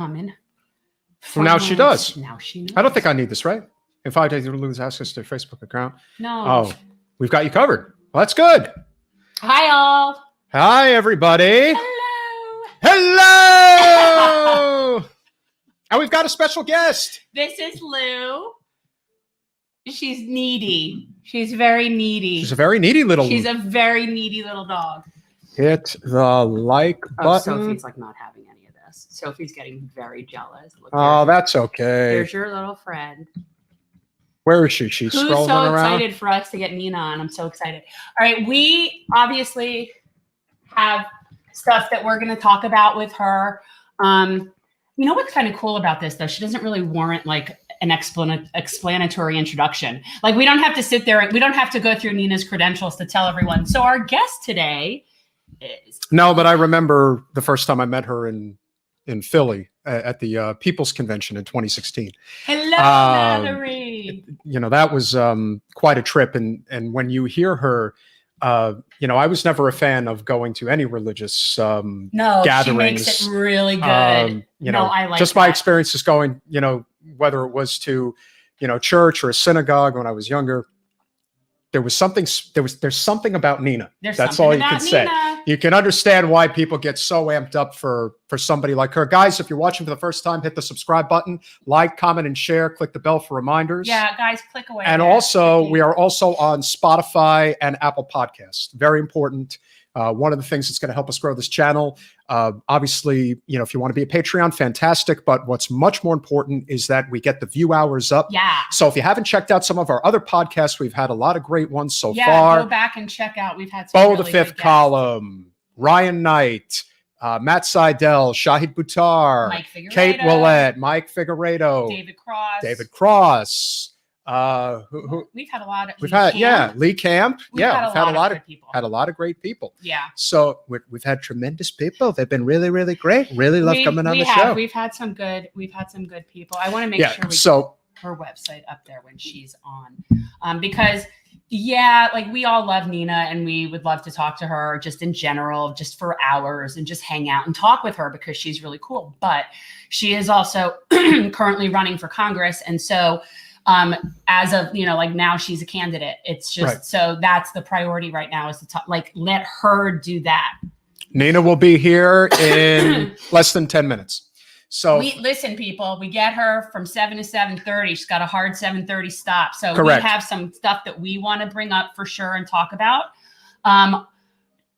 Coming. Well, now she does. Now she knows. I don't think I need this, right? In 5 days, you'll lose access to your Facebook account. No. Oh, we've got you covered. Well, that's good. Hi, all. Hi, everybody. Hello. Hello. And we've got a special guest. This is Lou. She's needy. She's very needy. She's a very needy little. She's a very needy little dog. Hit the like button. Sophie's like not having any of this. Sophie's getting very jealous. Look, Oh, that's okay. Here's your little friend. Where is she? She's Who's scrolling so around. excited for us to get Nina on? I'm so excited. All right, we obviously have stuff that we're going to talk about with her. You know what's kind of cool about this, though? She doesn't really warrant like an explanatory introduction. Like we don't have to sit there. We don't have to go through Nina's credentials to tell everyone. So our guest today is. No, but I remember the first time I met her in Philly at the People's Convention in 2016. Hello, Valerie. You know, that was quite a trip. And when you hear her, you know, I was never a fan of going to any religious gatherings. She makes it really good. You know, I like just my experiences going, you know, whether it was to, you know, church or a synagogue when I was younger. There's something about Nina. That's all you can say. You can understand why people get so amped up for somebody like her. Guys, if you're watching for the first time, hit the subscribe button, like, comment, and share. Click the bell for reminders. Yeah, guys, click away. And also, we are also on Spotify and Apple Podcasts. Very important. One of the things that's going to help us grow this channel. Obviously, you know, if you want to be a Patreon, fantastic. But what's much more important is that we get the view hours up. Yeah. So if you haven't checked out some of our other podcasts, we've had a lot of great ones so far. Yeah, go back and check out. We've had some Bo really the Fifth good Column, Ryan Knight, Matt Seidel, Shahid Buttar, Mike Figueredo, Kate Willett, Mike Figueredo, David Cross. We've had a lot of. Lee Camp. We've had a lot of people. Had a lot of great people. Yeah. So we've had tremendous people. They've been really, really great. Really love coming on the show. We've had some good people. I want to make sure we get her website up there when she's on, because like we all love Nina and we would love to talk to her just in general, just for hours and just hang out and talk with her because she's really cool. But she is also currently running for Congress, and so. As of, you know, like now she's a candidate. It's just, so that's the priority right now is to talk, like, let her do that. Nina will be here in less than 10 minutes. So listen, people, we get her from 7 to 7:30. She's got a hard 7:30 stop. So correct. We have some stuff that we want to bring up for sure and talk about.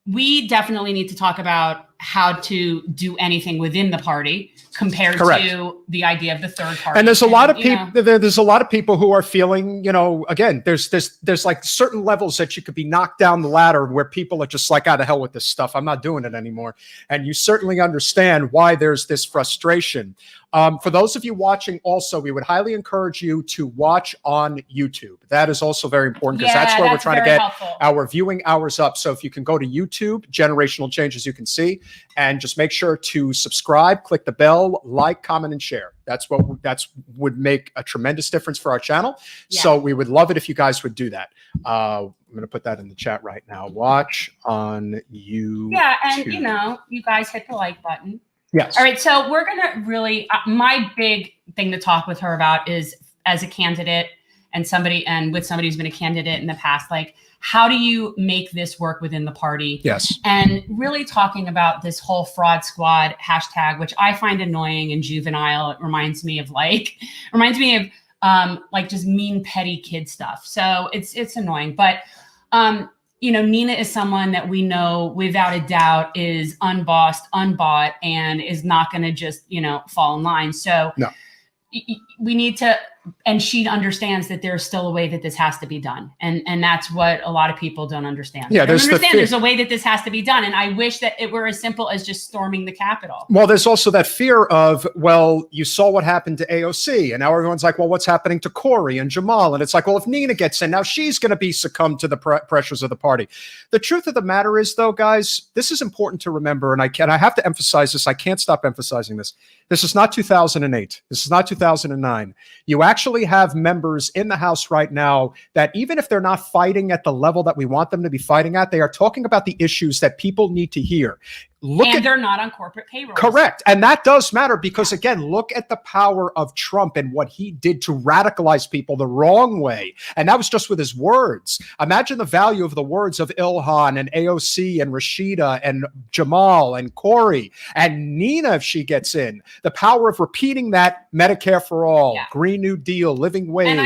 We definitely need to talk about how to do anything within the party compared to the idea of the third party. And there's a lot of people. There's a lot of people who are feeling, you know, again, there's like certain levels that you could be knocked down the ladder where people are just like, out of hell with this stuff. I'm not doing it anymore. And you certainly understand why there's this frustration. For those of you watching, also, we would highly encourage you to watch on YouTube. That is also very important because that's where we're trying to get our viewing hours up. So if you can go to YouTube, Generational Change, as you can see, and just make sure to subscribe, click the bell, like, comment, and share. That's would make a tremendous difference for our channel. Yeah. So we would love it if you guys would do that. I'm going to put that in the chat right now. Watch on YouTube. Yeah, and you know, you guys hit the like button. Yes. All right. So we're going to really, my big thing to talk with her about is as a candidate and with somebody who's been a candidate in the past, like, how do you make this work within the party? Yes. And really talking about this whole fraud squad hashtag, which I find annoying and juvenile. It reminds me of like just mean, petty kid stuff. So it's annoying. But, you know, Nina is someone that we know without a doubt is unbossed, unbought, and is not going to just, you know, fall in line. So we need to, and she understands that there's still a way that this has to be done. And that's what a lot of people don't understand. Yeah, there's a way that this has to be done. And I wish that it were as simple as just storming the Capitol. Well, there's also that fear of, well, you saw what happened to AOC. And now everyone's like, well, what's happening to Corey and Jamal? And it's like, well, if Nina gets in, now she's going to be succumbed to the pressures of the party. The truth of the matter is, though, guys, this is important to remember. And I have to emphasize this. I can't stop emphasizing this. This is not 2008. This is not 2009. You actually have members in the House right now that even if they're not fighting at the level that we want them to be fighting at, they are talking about the issues that people need to hear. they're not on corporate payroll. Correct. And that does matter because, again, look at the power of Trump and what he did to radicalize people the wrong way. And that was just with his words. Imagine the value of the words of Ilhan and AOC and Rashida and Jamal and Corey and Nina if she gets in. The power of repeating that Medicare for all, Green New Deal, living wage. And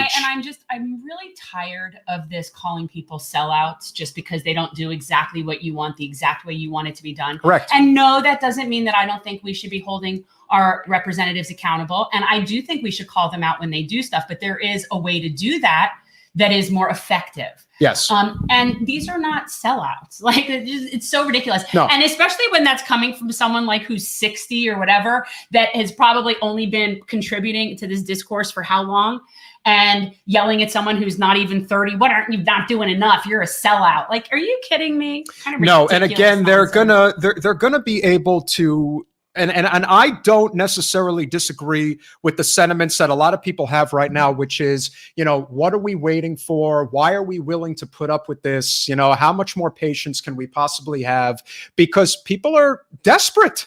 I'm really tired of this calling people sellouts just because they don't do exactly what you want, the exact way you want it to be done. Correct. And no, that doesn't mean that I don't think we should be holding our representatives accountable. And I do think we should call them out when they do stuff, but there is a way to do that that is more effective. Yes. And these are not sellouts. Like it's so ridiculous. No. And especially when that's coming from someone like who's 60 or whatever, that has probably only been contributing to this discourse for how long? And yelling at someone who's not even 30, what aren't you not doing enough? You're a sellout. Like, are you kidding me? Kind of no. And again, they're gonna be able to, and I don't necessarily disagree with the sentiments that a lot of people have right now, which is, what are we waiting for? Why are we willing to put up with this? How much more patience can we possibly have? Because people are desperate.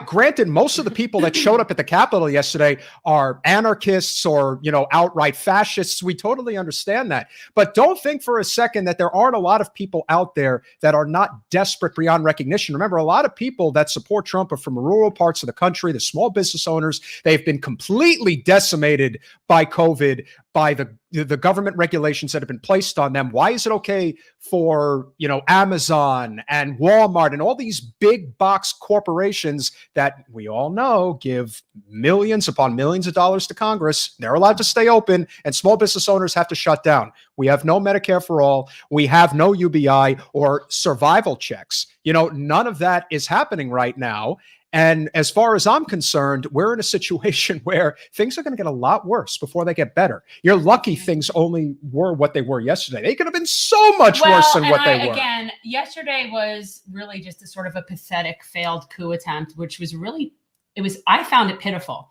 Granted, most of the people that showed up at the Capitol yesterday are anarchists or, outright fascists. We totally understand that. But don't think for a second that there aren't a lot of people out there that are not desperate beyond recognition. Remember, a lot of people that support Trump are from rural parts of the country, the small business owners. They've been completely decimated by COVID, by the government regulations that have been placed on them. Why is it okay for, Amazon and Walmart and all these big box corporations that we all know give millions upon millions of dollars to Congress? They're allowed to stay open and small business owners have to shut down. We have no Medicare for all. We have no UBI or survival checks. None of that is happening right now. And as far as I'm concerned, we're in a situation where things are going to get a lot worse before they get better. You're lucky things only were what they were yesterday. They could have been so much worse than what they were. Again, yesterday was really just a sort of a pathetic failed coup attempt, which was really, I found it pitiful.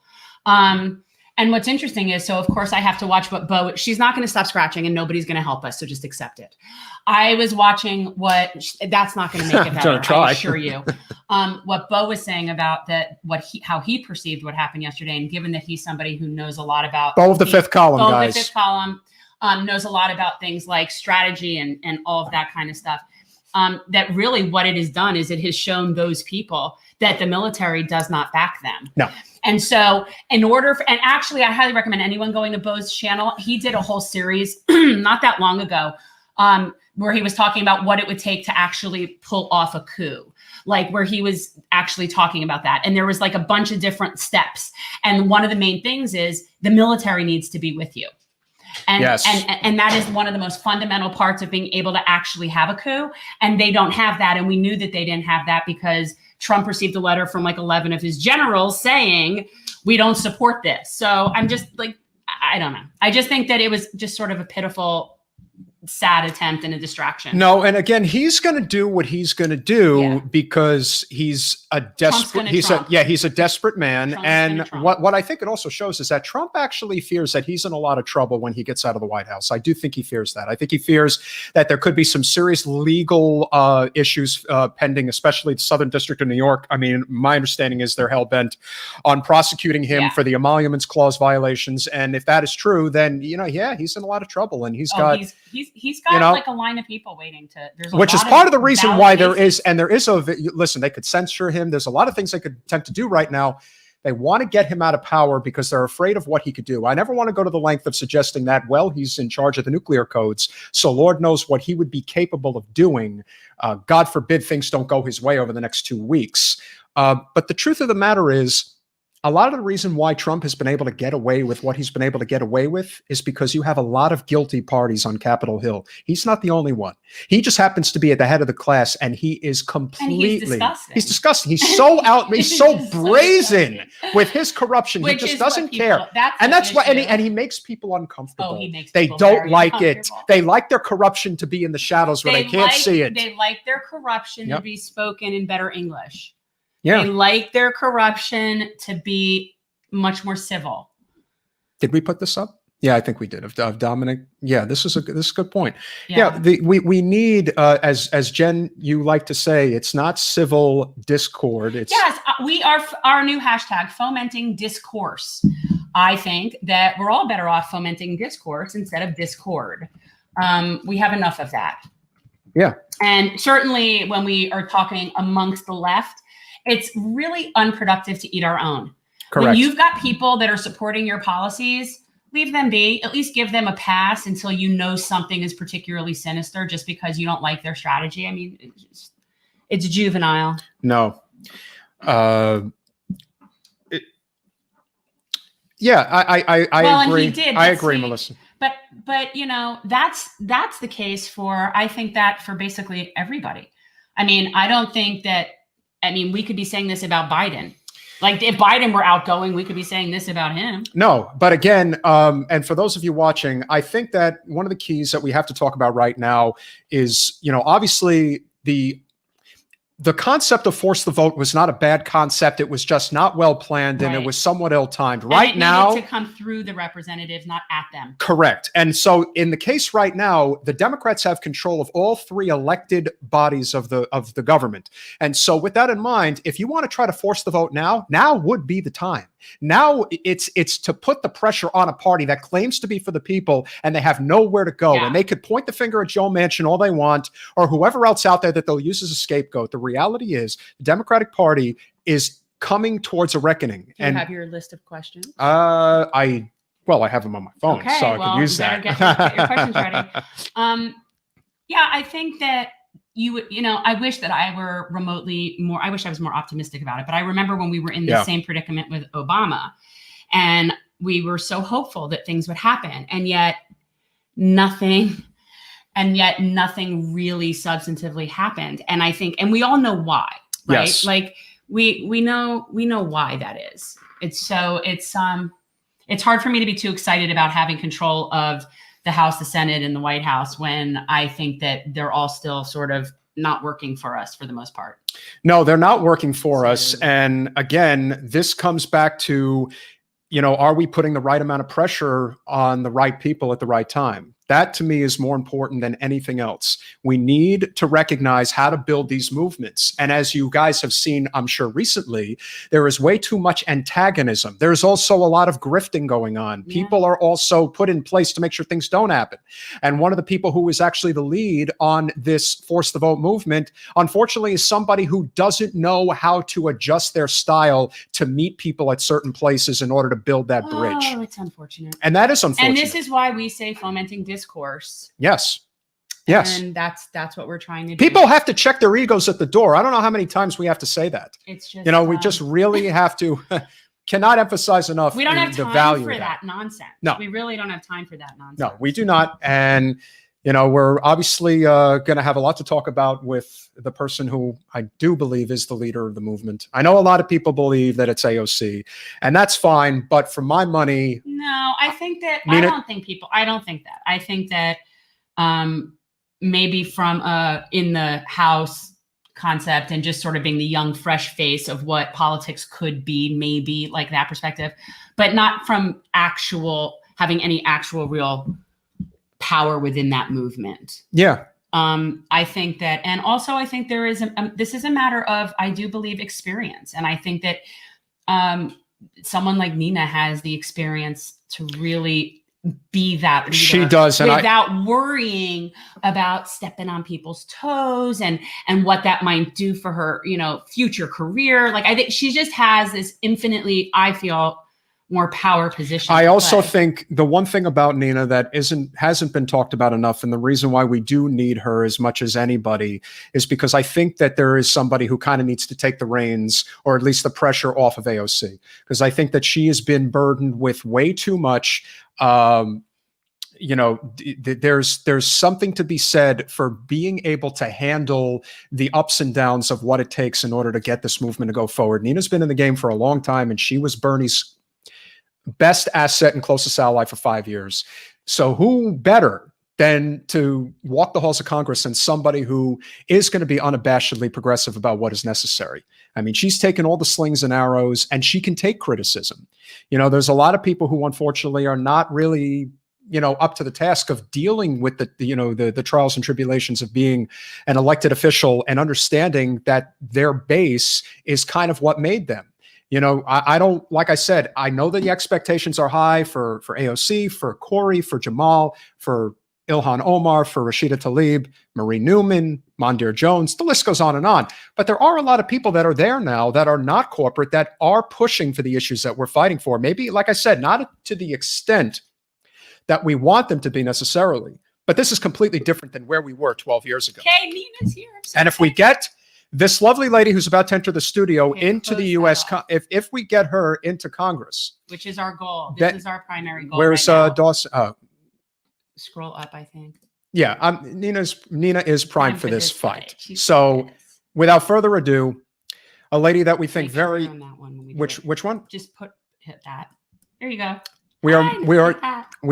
And what's interesting is, so of course I have to watch what Bo, she's not going to stop scratching and nobody's going to help us. So just accept it. I was watching that's not going to make it better. I assure you. What Bo was saying about that, how he perceived what happened yesterday. And given that he's somebody who knows a lot about Bo of the Fifth Column, guys. The Fifth Column knows a lot about things like strategy and all of that kind of stuff. That really what it has done is it has shown those people that the military does not back them. No. And so and actually I highly recommend anyone going to Bo's channel. He did a whole series not that long ago where he was talking about what it would take to actually pull off a coup, like where he was actually talking about that. And there was like a bunch of different steps. And one of the main things is the military needs to be with you. And, yes. and that is one of the most fundamental parts of being able to actually have a coup. And they don't have that. And we knew that they didn't have that because Trump received a letter from like 11 of his generals saying, we don't support this. So I'm just like, I don't know. I just think that it was just sort of a pitiful, sad attempt and a distraction. No, and again, he's going to do what he's going to do because he's a desperate. He's a desperate man. Trump's and what I think it also shows is that Trump actually fears that he's in a lot of trouble when he gets out of the White House. I do think he fears that. I think he fears that there could be some serious legal issues pending, especially the Southern District of New York. I mean, my understanding is they're hell bent on prosecuting him for the Emoluments Clause violations. And if that is true, then he's in a lot of trouble, and he's got like a line of people waiting to. Which is part of the reason why there is listen, they could censure him. There's a lot of things they could attempt to do right now. They want to get him out of power because they're afraid of what he could do. I never want to go to the length of suggesting that, he's in charge of the nuclear codes, so Lord knows what he would be capable of doing. God forbid things don't go his way over the next 2 weeks. But the truth of the matter is, a lot of the reason why Trump has been able to get away with what he's been able to get away with is because you have a lot of guilty parties on Capitol Hill. He's not the only one. He just happens to be at the head of the class, and he is completely. He's disgusting. He's so he's so brazen with his corruption. He just doesn't care. That's why, and he makes people uncomfortable. They don't like it. They like their corruption to be in the shadows where they can't see it. They like their corruption to be spoken in better English. Yeah. They like their corruption to be much more civil. Did we put this up? Yeah, I think we did of Dominic. Yeah, this is a good point. Yeah, we need as Jen, you like to say, it's not civil discord. It's we are our new hashtag, fomenting discourse. I think that we're all better off fomenting discourse instead of discord. We have enough of that. Yeah, and certainly when we are talking amongst the left, it's really unproductive to eat our own. correct. When you've got people that are supporting your policies, leave them be. At least give them a pass until you know something is particularly sinister just because you don't like their strategy. I mean, it's juvenile. No. Yeah, I agree. And he did. I agree, Melissa. But you know, that's the case for, I think that for basically everybody. I mean, I don't think that, I mean, we could be saying this about Biden. Like if Biden were outgoing, we could be saying this about him. No, but again, and for those of you watching, I think that one of the keys that we have to talk about right now is, you know, obviously the concept of force the vote was not a bad concept. It was just not well planned, and it was somewhat ill-timed. Right now, to come through the representatives, not at them. Correct. And so in the case right now, the Democrats have control of all three elected bodies of the government. And so with that in mind, if you want to try to force the vote now would be the time. Now it's to put the pressure on a party that claims to be for the people, and they have nowhere to go. And they could point the finger at Joe Manchin all they want, or whoever else out there that they'll use as a scapegoat. The reality is the Democratic Party is coming towards a reckoning. Do you have your list of questions? I have them on my phone, so I can use that. Get your questions ready. Yeah, I think that you know, I wish that I were I wish I was more optimistic about it. But I remember when we were in the same predicament with Obama, and we were so hopeful that things would happen, and yet nothing really substantively happened. And I think, and we all know why, right? Yes. Like we know why that is. It's hard for me to be too excited about having control of the House, the Senate, and the White House when I think that they're all still sort of not working for us for the most part. No, they're not working for us. And again, this comes back to, you know, are we putting the right amount of pressure on the right people at the right time? That to me is more important than anything else. We need to recognize how to build these movements. And as you guys have seen, I'm sure recently, there is way too much antagonism. There's also a lot of grifting going on. Yeah. People are also put in place to make sure things don't happen. And one of the people who is actually the lead on this force the vote movement, unfortunately, is somebody who doesn't know how to adjust their style to meet people at certain places in order to build that bridge. Oh, it's unfortunate. And that is unfortunate. And this is why we say fomenting discourse. Yes. Yes. And that's what we're trying to do. People have to check their egos at the door. I don't know how many times we have to say that. It's just, you know, we just really have to, cannot emphasize enough. We don't have the time value for of that nonsense. No. We really don't have time for that nonsense. No, we do not. And, you know, we're obviously going to have a lot to talk about with the person who I do believe is the leader of the movement. I know a lot of people believe that it's AOC, and that's fine. But for my money, no, I think that I don't think that. I think that maybe from in the House concept and just sort of being the young, fresh face of what politics could be, maybe like that perspective, but not from having any actual real power within that movement. Yeah. I think that, and also I think there is, this is a matter of, I do believe, experience. And I think that someone like Nina has the experience to really be that leader. She does. And without worrying about stepping on people's toes and what that might do for her, you know, future career. Like I think she just has this infinitely, I feel, more power position. I also think the one thing about Nina that hasn't been talked about enough, and the reason why we do need her as much as anybody, is because I think that there is somebody who kind of needs to take the reins, or at least the pressure off of AOC, because I think that she has been burdened with way too much. You know, there's something to be said for being able to handle the ups and downs of what it takes in order to get this movement to go forward. Nina's been in the game for a long time, and she was Bernie's best asset and closest ally for 5 years. So who better than to walk the halls of Congress and somebody who is going to be unabashedly progressive about what is necessary. I mean, she's taken all the slings and arrows, and she can take criticism. You know, there's a lot of people who unfortunately are not really, you know, up to the task of dealing with the trials and tribulations of being an elected official and understanding that their base is kind of what made them. You know, I don't, like I said, I know that the expectations are high for AOC, for Corey, for Jamal, for Ilhan Omar, for Rashida Tlaib, Marie Newman, Mondir Jones, the list goes on and on. But there are a lot of people that are there now that are not corporate, that are pushing for the issues that we're fighting for. Maybe, like I said, not to the extent that we want them to be necessarily, but this is completely different than where we were 12 years ago. Okay, Nina's here. And if we get this lovely lady who's about to enter the studio into the U.S., if we get her into Congress, which is our goal, this is our primary goal. Where's Dawson? Scroll up, I think. Yeah, Nina is primed for this fight. So, without further ado, a lady that we think very which one? Just hit that. There you go. We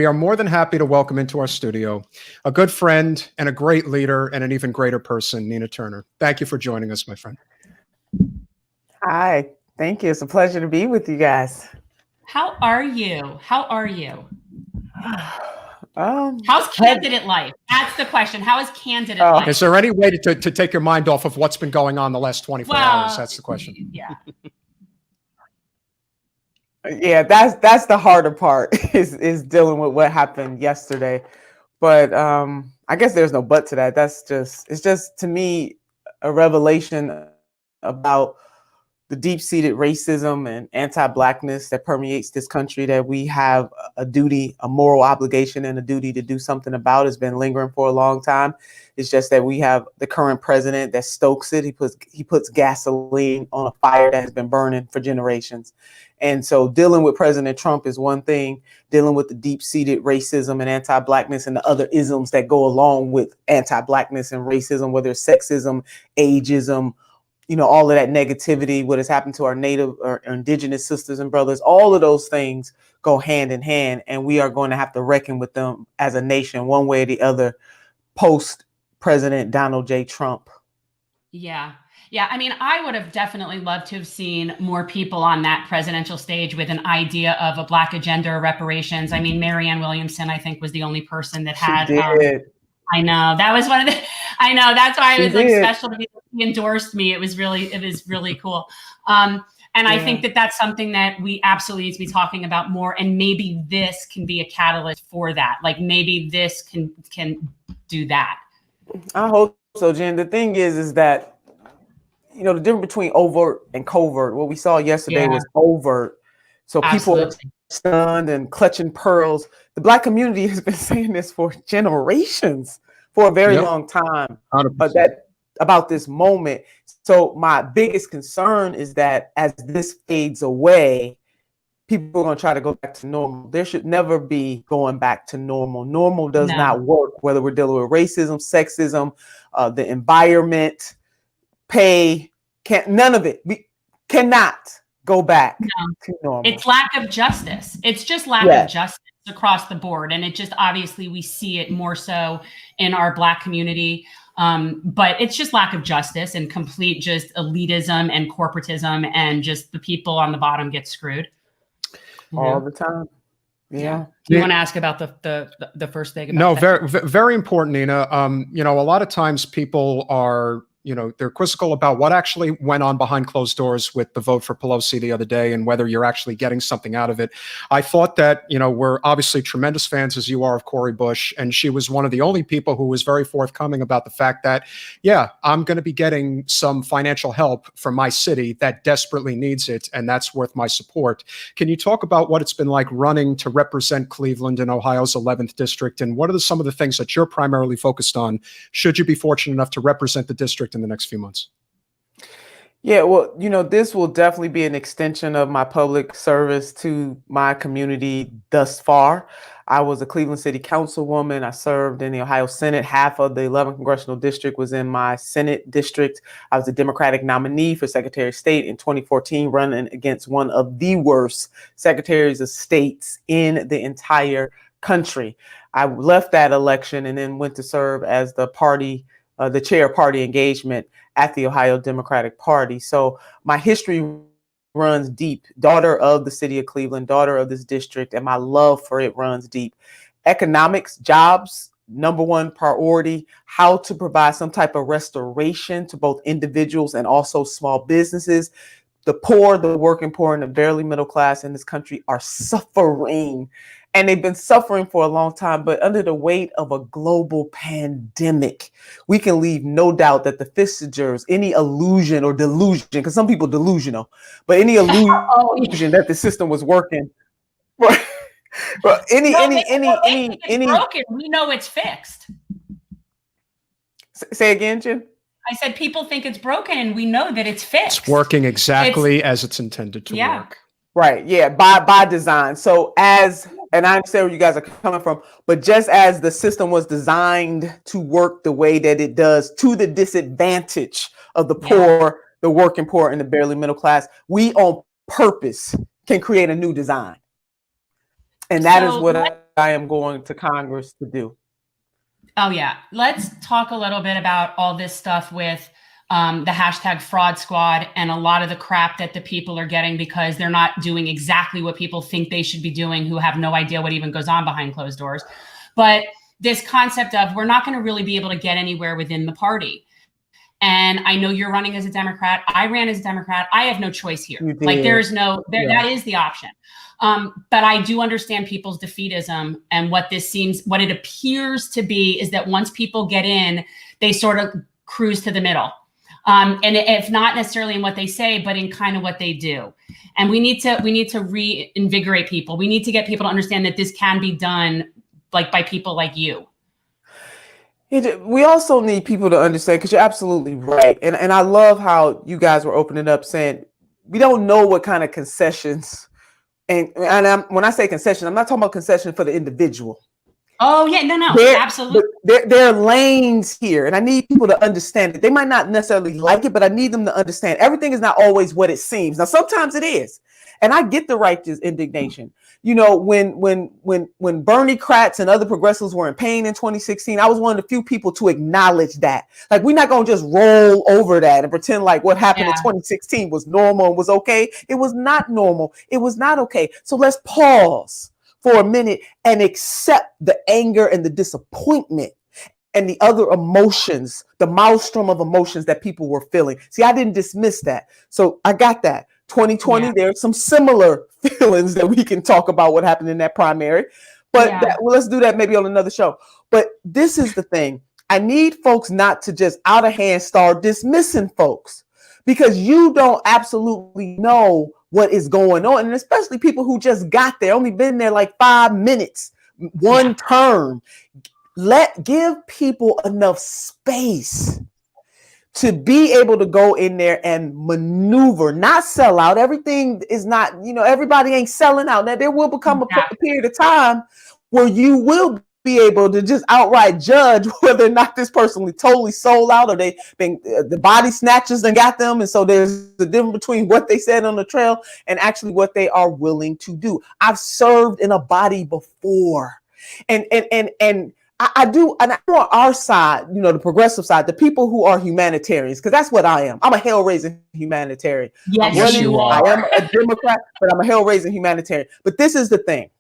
are more than happy to welcome into our studio a good friend and a great leader and an even greater person, Nina Turner. Thank you for joining us, my friend. Hi, thank you. It's a pleasure to be with you guys. How are you? How are you? How's candidate life? That's the question. How is candidate life? Is there any way to take your mind off of what's been going on the last 24 hours? That's the question. Yeah. Yeah, that's the harder part is dealing with what happened yesterday. But I guess there's no but to that. It's just to me a revelation about the deep-seated racism and anti-Blackness that permeates this country, that we have a duty, a moral obligation and a duty to do something about. Has been lingering for a long time. It's just that we have the current president that stokes it. He puts gasoline on a fire that has been burning for generations. And so dealing with President Trump is one thing, dealing with the deep-seated racism and anti-Blackness and the other isms that go along with anti-Blackness and racism, whether it's sexism, ageism, you know, all of that negativity, what has happened to our Native or Indigenous sisters and brothers, all of those things go hand in hand. And we are going to have to reckon with them as a nation, one way or the other, post-President Donald J. Trump. Yeah. Yeah, I mean, I would have definitely loved to have seen more people on that presidential stage with an idea of a Black agenda or reparations. I mean, Marianne Williamson, I think, was the only person that had. I know that was one of the. I know that's why it was like special to be. He endorsed me. It was really cool. And I think that that's something that we absolutely need to be talking about more. And maybe this can be a catalyst for that. Like maybe this can do that. I hope so, Jen. The thing is that, you know, the difference between overt and covert, what we saw yesterday was overt. So people are stunned and clutching pearls. The Black community has been saying this for generations, for a very long time, about this moment. So my biggest concern is that as this fades away, people are going to try to go back to normal. There should never be going back to normal. Normal does not work, whether we're dealing with racism, sexism, the environment, pay, none of it. We cannot go back to normal. It's lack of justice. It's just lack of justice across the board. And it just, obviously we see it more so in our Black community. But it's just lack of justice and complete just elitism and corporatism, and just the people on the bottom get screwed. All the time. Yeah. Do you want to ask about the first thing? No, very, very important, Nina. You know, a lot of times people are, you know, they're quizzical about what actually went on behind closed doors with the vote for Pelosi the other day and whether you're actually getting something out of it. I thought that, you know, we're obviously tremendous fans, as you are, of Cori Bush, and she was one of the only people who was very forthcoming about the fact that, yeah, I'm going to be getting some financial help from my city that desperately needs it, and that's worth my support. Can you talk about what it's been like running to represent Cleveland in Ohio's 11th district, and what are some of the things that you're primarily focused on, should you be fortunate enough to represent the district in the next few months? Yeah, well, you know, this will definitely be an extension of my public service to my community thus far. I was a Cleveland City Councilwoman. I served in the Ohio Senate. Half of the 11th congressional district was in my Senate district. I was a Democratic nominee for Secretary of State in 2014, running against one of the worst secretaries of states in the entire country. I left that election and then went to serve as the chair of party engagement at the Ohio Democratic Party. So my history runs deep. Daughter of the city of Cleveland, daughter of this district, and my love for it runs deep. Economics, jobs, number one priority. How to provide some type of restoration to both individuals and also small businesses. The poor, the working poor, and the barely middle class in this country are suffering. And they've been suffering for a long time, but under the weight of a global pandemic, we can leave no doubt that the fixtures, any illusion or delusion, because some people delusional, but any illusion that the system was working. Well, any broken. We know it's fixed. Say again, Jen. I said people think it's broken, and we know that it's fixed. It's working exactly as it's intended to work. Right. Yeah. By design. So and I understand where you guys are coming from, but just as the system was designed to work the way that it does to the disadvantage of the poor, the working poor, and the barely middle class, we on purpose can create a new design. And that is what I am going to Congress to do. Oh, yeah. Let's talk a little bit about all this stuff with the hashtag fraud squad and a lot of the crap that the people are getting because they're not doing exactly what people think they should be doing, who have no idea what even goes on behind closed doors. But this concept of we're not going to really be able to get anywhere within the party. And I know you're running as a Democrat. I ran as a Democrat. I have no choice here. Like that is the option. But I do understand people's defeatism, and what it appears to be is that once people get in, they sort of cruise to the middle. And if not necessarily in what they say, but in kind of what they do. And we need to reinvigorate people. We need to get people to understand that this can be done by people like you. We also need people to understand, because you're absolutely right. And I love how you guys were opening up saying, we don't know what kind of concessions. And when I say concession, I'm not talking about concession for the individual. Oh, yeah, no, absolutely. There are lanes here, and I need people to understand it. They might not necessarily like it, but I need them to understand everything is not always what it seems. Now, sometimes it is, and I get the righteous indignation. You know, when Bernie Kratz and other progressives were in pain in 2016, I was one of the few people to acknowledge that. Like, we're not going to just roll over that and pretend like what happened in 2016 was normal and was okay. It was not normal. It was not okay. So let's pause for a minute and accept the anger and the disappointment and the other emotions, the maelstrom of emotions that people were feeling. See, I didn't dismiss that. So I got that. 2020, there's some similar feelings that we can talk about what happened in that primary. But let's do that maybe on another show. But this is the thing. I need folks not to just out of hand start dismissing folks, because you don't absolutely know what is going on. And especially people who just got there, only been there like 5 minutes, one term. Give people enough space to be able to go in there and maneuver, not sell out. Everything is not, everybody ain't selling out. Now there will become a period of time where you will be able to just outright judge whether or not this person totally sold out, or they been the body snatchers and got them. And so there's the difference between what they said on the trail and actually what they are willing to do. I've served in a body before, and I do, and I'm on our side, the progressive side, the people who are humanitarians, because that's what I am. I'm a hell-raising humanitarian. Yes, you are. I am a Democrat, but I'm a hell-raising humanitarian. But this is the thing.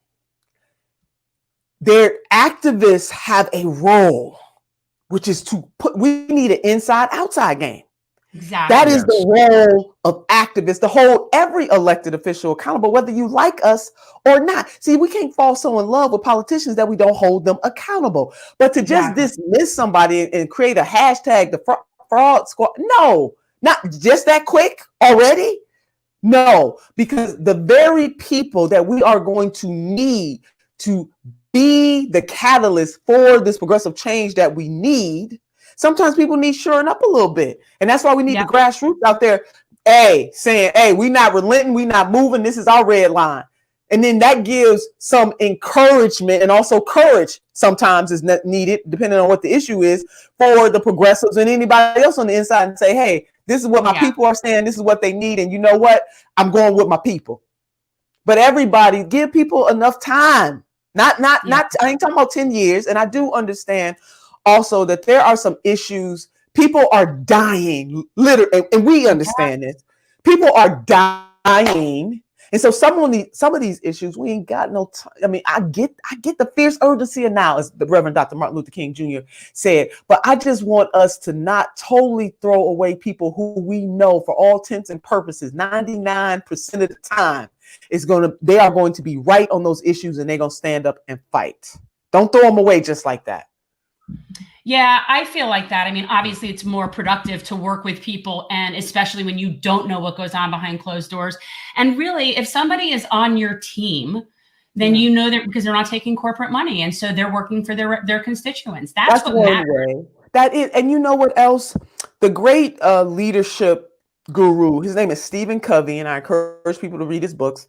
Their activists have a role, which is we need an inside-outside game. Exactly. That is the role of activists, to hold every elected official accountable, whether you like us or not. See, we can't fall so in love with politicians that we don't hold them accountable. But to just dismiss somebody and create a hashtag, the fraud squad, no, not just that quick already. No, because the very people that we are going to need to be the catalyst for this progressive change that we need, sometimes people need shoring up a little bit. And that's why we need the grassroots out there, saying, hey, we not relenting, we not moving, this is our red line. And then that gives some encouragement, and also courage sometimes is needed, depending on what the issue is, for the progressives and anybody else on the inside, and say, hey, this is what my people are saying, this is what they need, and you know what? I'm going with my people. But everybody, give people enough time Not, I ain't talking about 10 years. And I do understand also that there are some issues. People are dying, literally, and we understand this. People are dying. And so some of these issues, we ain't got no time. I mean, I get the fierce urgency of now, as the Reverend Dr. Martin Luther King Jr. said, but I just want us to not totally throw away people who we know for all intents and purposes, 99% of the time, they are going to be right on those issues, and they're going to stand up and fight. Don't throw them away just like that. Yeah, I feel like that. I mean, obviously it's more productive to work with people, and especially when you don't know what goes on behind closed doors. And really, if somebody is on your team, then you know that because they're not taking corporate money, and so they're working for their constituents. That's what one matters. way. That is, and you know what else? The great leadership guru, his name is Stephen Covey, and I encourage people to read his books.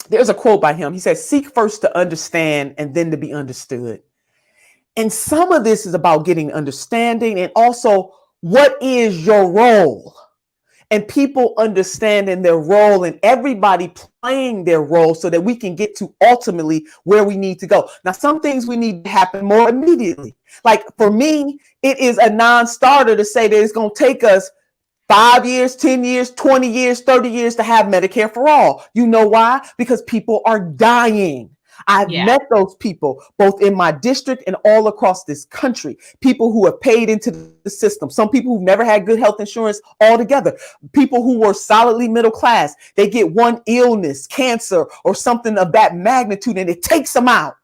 There's a quote by him. He says, "Seek first to understand, and then to be understood." And some of this is about getting understanding, and also what is your role, and people understanding their role, and everybody playing their role so that we can get to ultimately where we need to go. Now, some things we need to happen more immediately. Like for me, it is a non-starter to say that it's going to take us 5 years, 10 years, 20 years, 30 years to have Medicare for all. You know why? Because people are dying. I've met those people both in my district and all across this country. People who have paid into the system. Some people who've never had good health insurance altogether. People who were solidly middle class. They get one illness, cancer, or something of that magnitude, and it takes them out.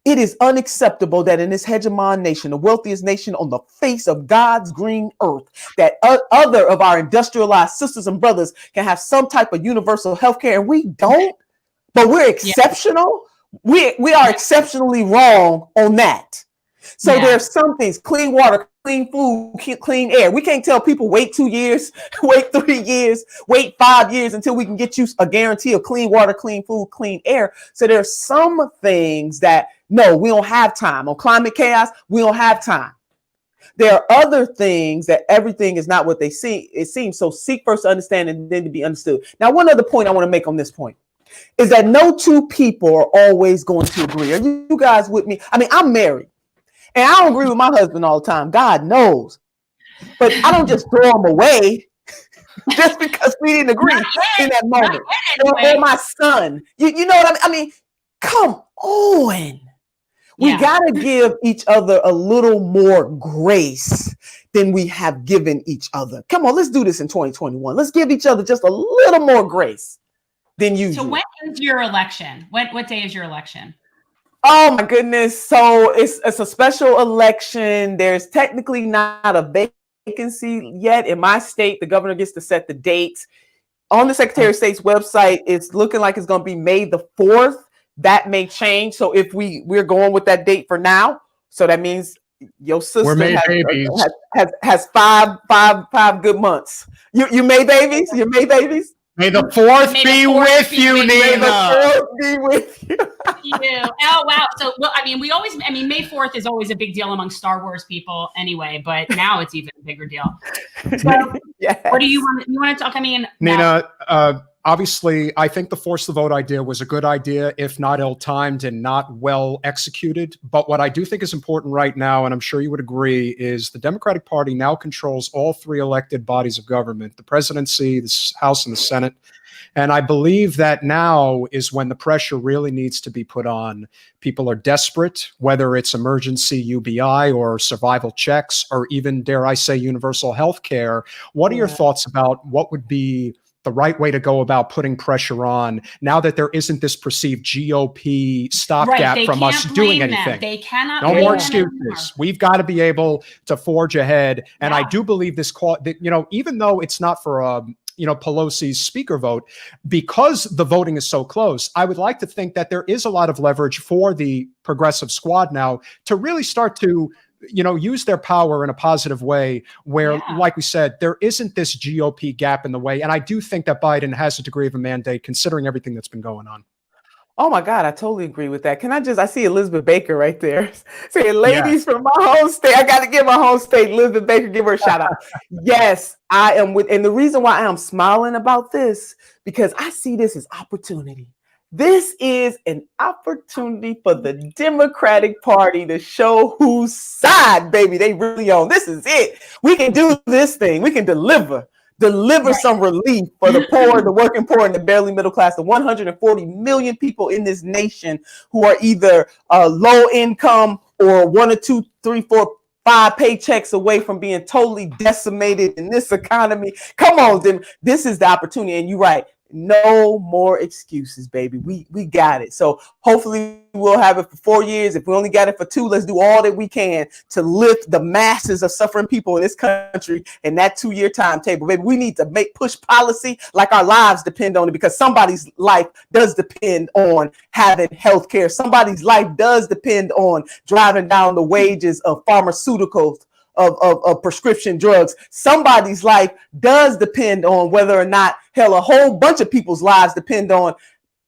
It is unacceptable that in this hegemon nation, the wealthiest nation on the face of God's green earth, that other of our industrialized sisters and brothers can have some type of universal health care, and we don't, but we're exceptional. We are exceptionally wrong on that. So there's some things: clean water, clean food, clean air. We can't tell people wait 2 years, wait 3 years, wait 5 years until we can get you a guarantee of clean water, clean food, clean air. So there's some things that, no, we don't have time. On climate chaos, we don't have time. There are other things that everything is not what it seems. So seek first to understand and then to be understood. Now, one other point I want to make on this point is that no two people are always going to agree. Are you guys with me? I mean, I'm married and I don't agree with my husband all the time. God knows. But I don't just throw him away just because we didn't agree in that moment. Or my son. You know what I mean? Come on. We got to give each other a little more grace than we have given each other. Come on, let's do this in 2021. Let's give each other just a little more grace than usual. So when is your election? What day is your election? Oh my goodness. So it's a special election. There's technically not a vacancy yet. In my state, the governor gets to set the dates. On the Secretary of State's website, it's looking like it's going to be May the 4th. That may change. So if we're going with that date for now, so that means your sister has five good months. You May babies? You May babies? May the 4th be with you, Nina. May the 4th be with you. Oh, wow. So, well, I mean, May 4th is always a big deal among Star Wars people anyway, but now it's even a bigger deal. So, what do you want to talk? I mean, Nina, obviously, I think the force the vote idea was a good idea, if not ill-timed and not well executed. But what I do think is important right now, and I'm sure you would agree, is the Democratic Party now controls all 3 elected bodies of government, the presidency, the House, and the Senate. And I believe that now is when the pressure really needs to be put on. People are desperate, whether it's emergency UBI or survival checks, or even, dare I say, universal health care. What are your thoughts about what would be the right way to go about putting pressure on now that there isn't this perceived GOP stopgap from us doing anything? They cannot. No more excuses. We've got to be able to forge ahead. And I do believe this call, even though it's not for Pelosi's speaker vote, because the voting is so close, I would like to think that there is a lot of leverage for the progressive squad now to really start to use their power in a positive way where, like we said, there isn't this GOP gap in the way. And I do think that Biden has a degree of a mandate considering everything that's been going on. Oh my God, I totally agree with that. I see Elizabeth Baker right there saying, ladies from my home state, I got to give my home state, Elizabeth Baker, give her a shout out. Yes, I am and the reason why I am smiling about this, because I see this as opportunity. This is an opportunity for the Democratic Party to show whose side, baby, they really on. This is it. We can do this thing. We can deliver some relief for the poor, the working poor, and the barely middle class, the 140 million people in this nation who are either low income or 1 or 2, 3, 4, 5 paychecks away from being totally decimated in this economy. Come on, then. This is the opportunity. And you're right. No more excuses, baby. We got it. So hopefully we'll have it for 4 years. If we only got it for 2, let's do all that we can to lift the masses of suffering people in this country in that 2-year timetable. Baby, we need to push policy like our lives depend on it, because somebody's life does depend on having health care. Somebody's life does depend on driving down the wages of pharmaceuticals, of prescription drugs. Somebody's life does depend on whether or not, hell, a whole bunch of people's lives depend on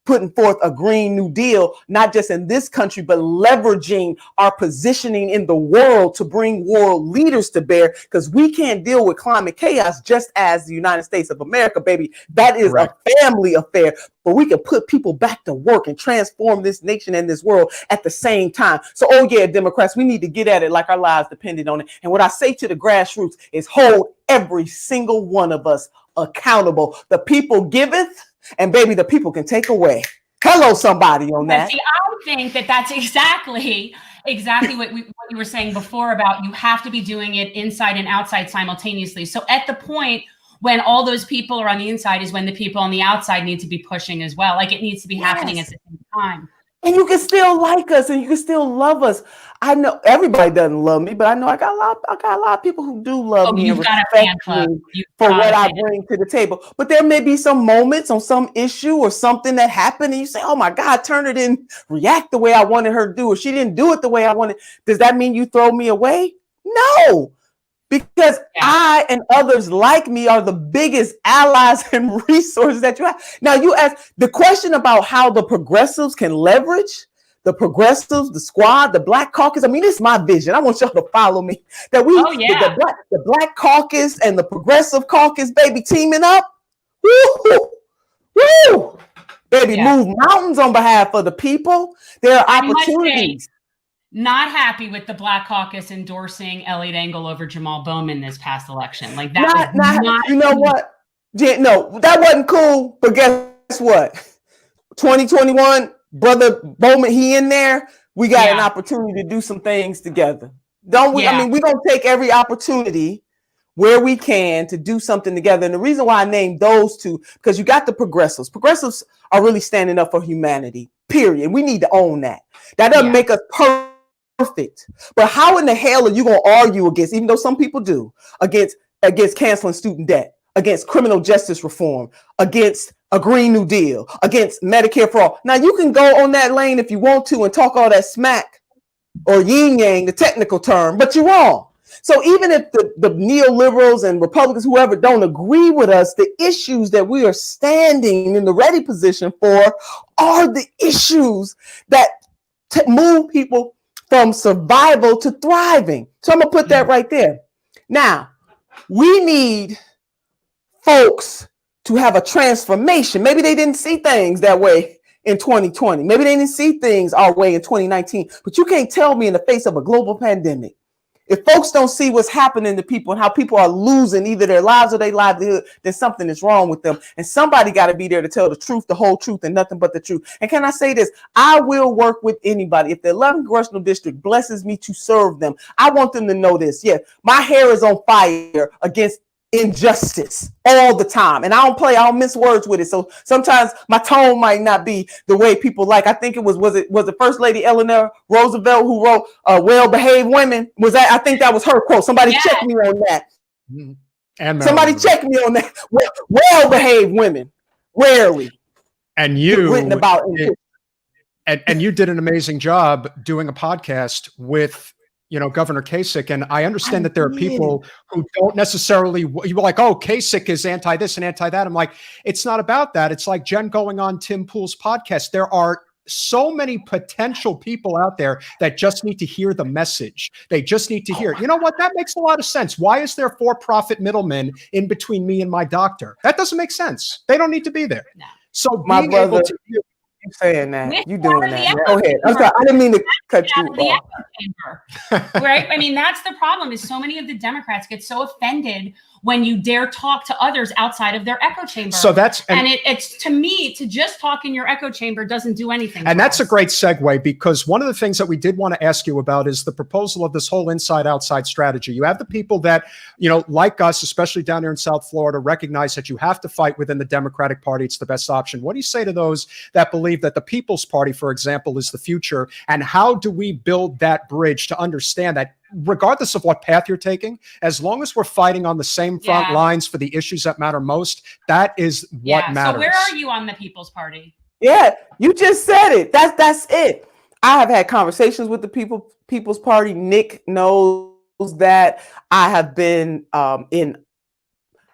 putting forth a Green New Deal, not just in this country, but leveraging our positioning in the world to bring world leaders to bear, because we can't deal with climate chaos just as the United States of America, baby. That is a family affair, but we can put people back to work and transform this nation and this world at the same time. So, oh yeah, Democrats, we need to get at it like our lives depended on it. And what I say to the grassroots is hold every single one of us accountable. The people giveth, and baby, the people can take away. Hello, somebody on that. See, I think that's exactly what you were saying before about you have to be doing it inside and outside simultaneously. So at the point when all those people are on the inside is when the people on the outside need to be pushing as well. Like it needs to be happening at the same time. And you can still like us and you can still love us. I know everybody doesn't love me, but I know I got a lot of people who do love me and respect me for what I bring to the table. But there may be some moments on some issue or something that happened and you say, oh my God, Turner didn't react the way I wanted her to do, or she didn't do it the way I wanted. Does that mean you throw me away? No. Because I and others like me are the biggest allies and resources that you have. Now, you ask the question about how the progressives can leverage the progressives, the squad, the Black Caucus. I mean, this is my vision. I want y'all to follow me. That we, the Black Caucus and the Progressive Caucus, baby, teaming up. Woo, woo, baby, move mountains on behalf of the people. There are opportunities. Not happy with the Black Caucus endorsing Elliot Engel over Jamal Bowman this past election. Like that was not you know what? No, that wasn't cool. But guess what? 2021, brother Bowman, he in there. We got an opportunity to do some things together. Don't we? I mean, we're gonna take every opportunity where we can to do something together. And the reason why I named those two, because you got the progressives. Progressives are really standing up for humanity. Period. We need to own that. That doesn't make us perfect. But how in the hell are you going to argue against, even though some people do, against canceling student debt, against criminal justice reform, against a Green New Deal, against Medicare for all? Now, you can go on that lane if you want to and talk all that smack or yin yang, the technical term, but you're wrong. So even if the neoliberals and Republicans, whoever, don't agree with us, the issues that we are standing in the ready position for are the issues that move people from survival to thriving. So I'm going to put that right there. Now, we need folks to have a transformation. Maybe they didn't see things that way in 2020. Maybe they didn't see things our way in 2019. But you can't tell me in the face of a global pandemic, if folks don't see what's happening to people and how people are losing either their lives or their livelihood, then something is wrong with them. And somebody got to be there to tell the truth, the whole truth, and nothing but the truth. And can I say this? I will work with anybody. If the 11th Congressional District blesses me to serve them, I want them to know this. Yeah, my hair is on fire against injustice all the time. And I don't mince words with it. So sometimes my tone might not be the way people like. I think it was the First Lady Eleanor Roosevelt who wrote Well-Behaved Women. I think that was her quote. Somebody check me on that. And somebody check me on that. Well-behaved women, rarely. And you written about and you did an amazing job doing a podcast with Governor Kasich. And I understand that there are people who don't necessarily, you were like, oh, Kasich is anti this and anti that. I'm like, it's not about that. It's like Jen going on Tim Pool's podcast. There are so many potential people out there that just need to hear the message. They just need to hear it. You know what? That makes a lot of sense. Why is there for-profit middlemen in between me and my doctor? That doesn't make sense. They don't need to be there. No. So being able to you saying that. With You doing the that. echo Go ahead. I'm chamber. sorry. I didn't mean to cut you Out of the off. echo chamber, right? I mean, that's the problem. Is so many of the Democrats get so offended when you dare talk to others outside of their echo chamber. So that's it's to me, to just talk in your echo chamber doesn't do anything. And that's a great segue, because one of the things that we did want to ask you about is the proposal of this whole inside-outside strategy. You have the people that, you know, like us, especially down here in South Florida, recognize that you have to fight within the Democratic Party. It's the best option. What do you say to those that believe that the People's Party, for example, is the future? And how do we build that bridge to understand that regardless of what path you're taking, as long as we're fighting on the same front lines for the issues that matter most, that is what matters. So where are you on the People's Party? Yeah, you just said it. That's it. I have had conversations with the People's Party. Nick knows that I have been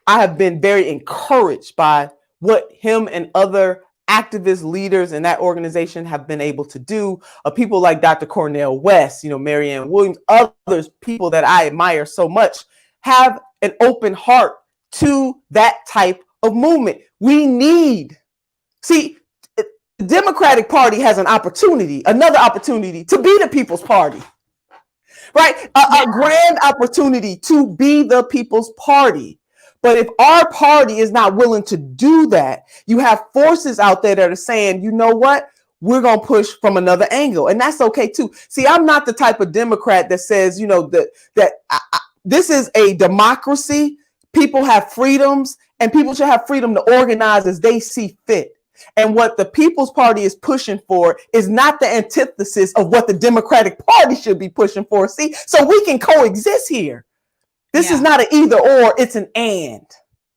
very encouraged by what him and other activist leaders in that organization have been able to do. People like Dr. Cornel West, you know, Marianne Williams, others, people that I admire so much, have an open heart to that type of movement. We need, see, the Democratic Party has another opportunity to be the People's Party, right? A grand opportunity to be the People's Party. But if our party is not willing to do that, you have forces out there that are saying, you know what, we're going to push from another angle. And that's okay too. See, I'm not the type of Democrat that says, you know, this is a democracy. People have freedoms, and people should have freedom to organize as they see fit. And what the People's Party is pushing for is not the antithesis of what the Democratic Party should be pushing for. See, so we can coexist here. This is not an either or, it's an and.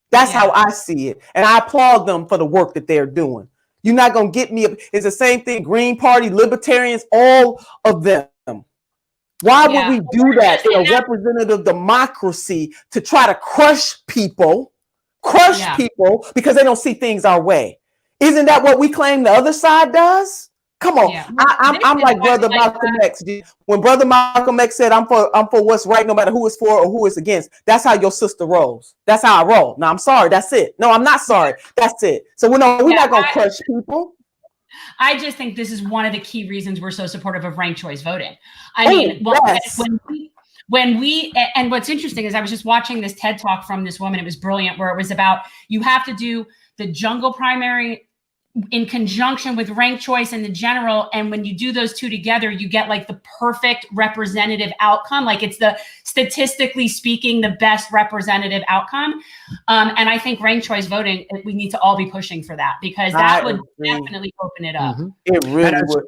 That's how I see it. And I applaud them for the work that they're doing. You're not going to get me. It's the same thing. Green Party, Libertarians, all of them. Why would we do that in a representative democracy to try to crush people because they don't see things our way? Isn't that what we claim the other side does? Come on, I'm like Brother Malcolm X. When Brother Malcolm X said, "I'm for what's right, no matter who it's for or who it's against." That's how your sister rolls. That's how I roll. No, I'm sorry. That's it. No, I'm not sorry. That's it. So we're not gonna crush people. I just think this is one of the key reasons we're so supportive of ranked choice voting. I mean, when we and what's interesting is I was just watching this TED talk from this woman. It was brilliant, where it was about you have to do the jungle primary in conjunction with ranked choice and the general. And when you do those two together, you get like the perfect representative outcome. Like it's the statistically speaking, the best representative outcome. And I think ranked choice voting, we need to all be pushing for that, because that would definitely open it up. It really would.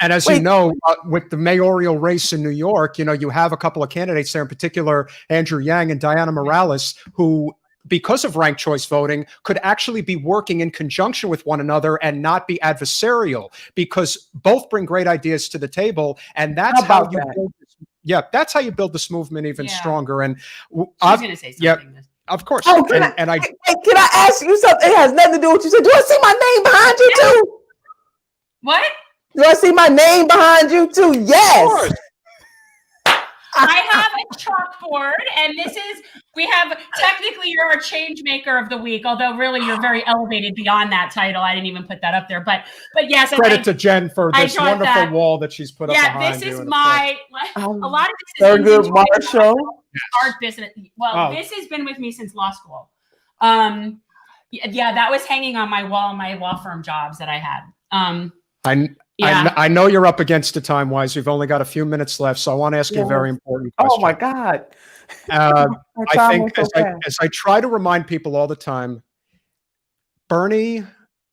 And as you know, with the mayoral race in New York, you know, you have a couple of candidates there, in particular, Andrew Yang and Diana Morales, who, because of ranked choice voting, could actually be working in conjunction with one another and not be adversarial, because both bring great ideas to the table. And that's how you build this, that's how you build this movement even stronger. And she's going to say something. Of course. Oh, can I ask you something? It has nothing to do with what you said. Do I see my name behind you too? What? Do I see my name behind you too? Yes. I have a chalkboard, and technically you're a change maker of the week, although really you're very elevated beyond that title. I didn't even put that up there, but yes. Credit to Jen for this wonderful wall that she's put up behind you. Yeah, this is a lot of this is good, Marcia. Art business. Well, this has been with me since law school. That was hanging on my wall in my law firm jobs that I had. I know you're up against it time-wise. We've only got a few minutes left, so I want to ask you a very important question. Oh, my God. I think as I try to remind people all the time, Bernie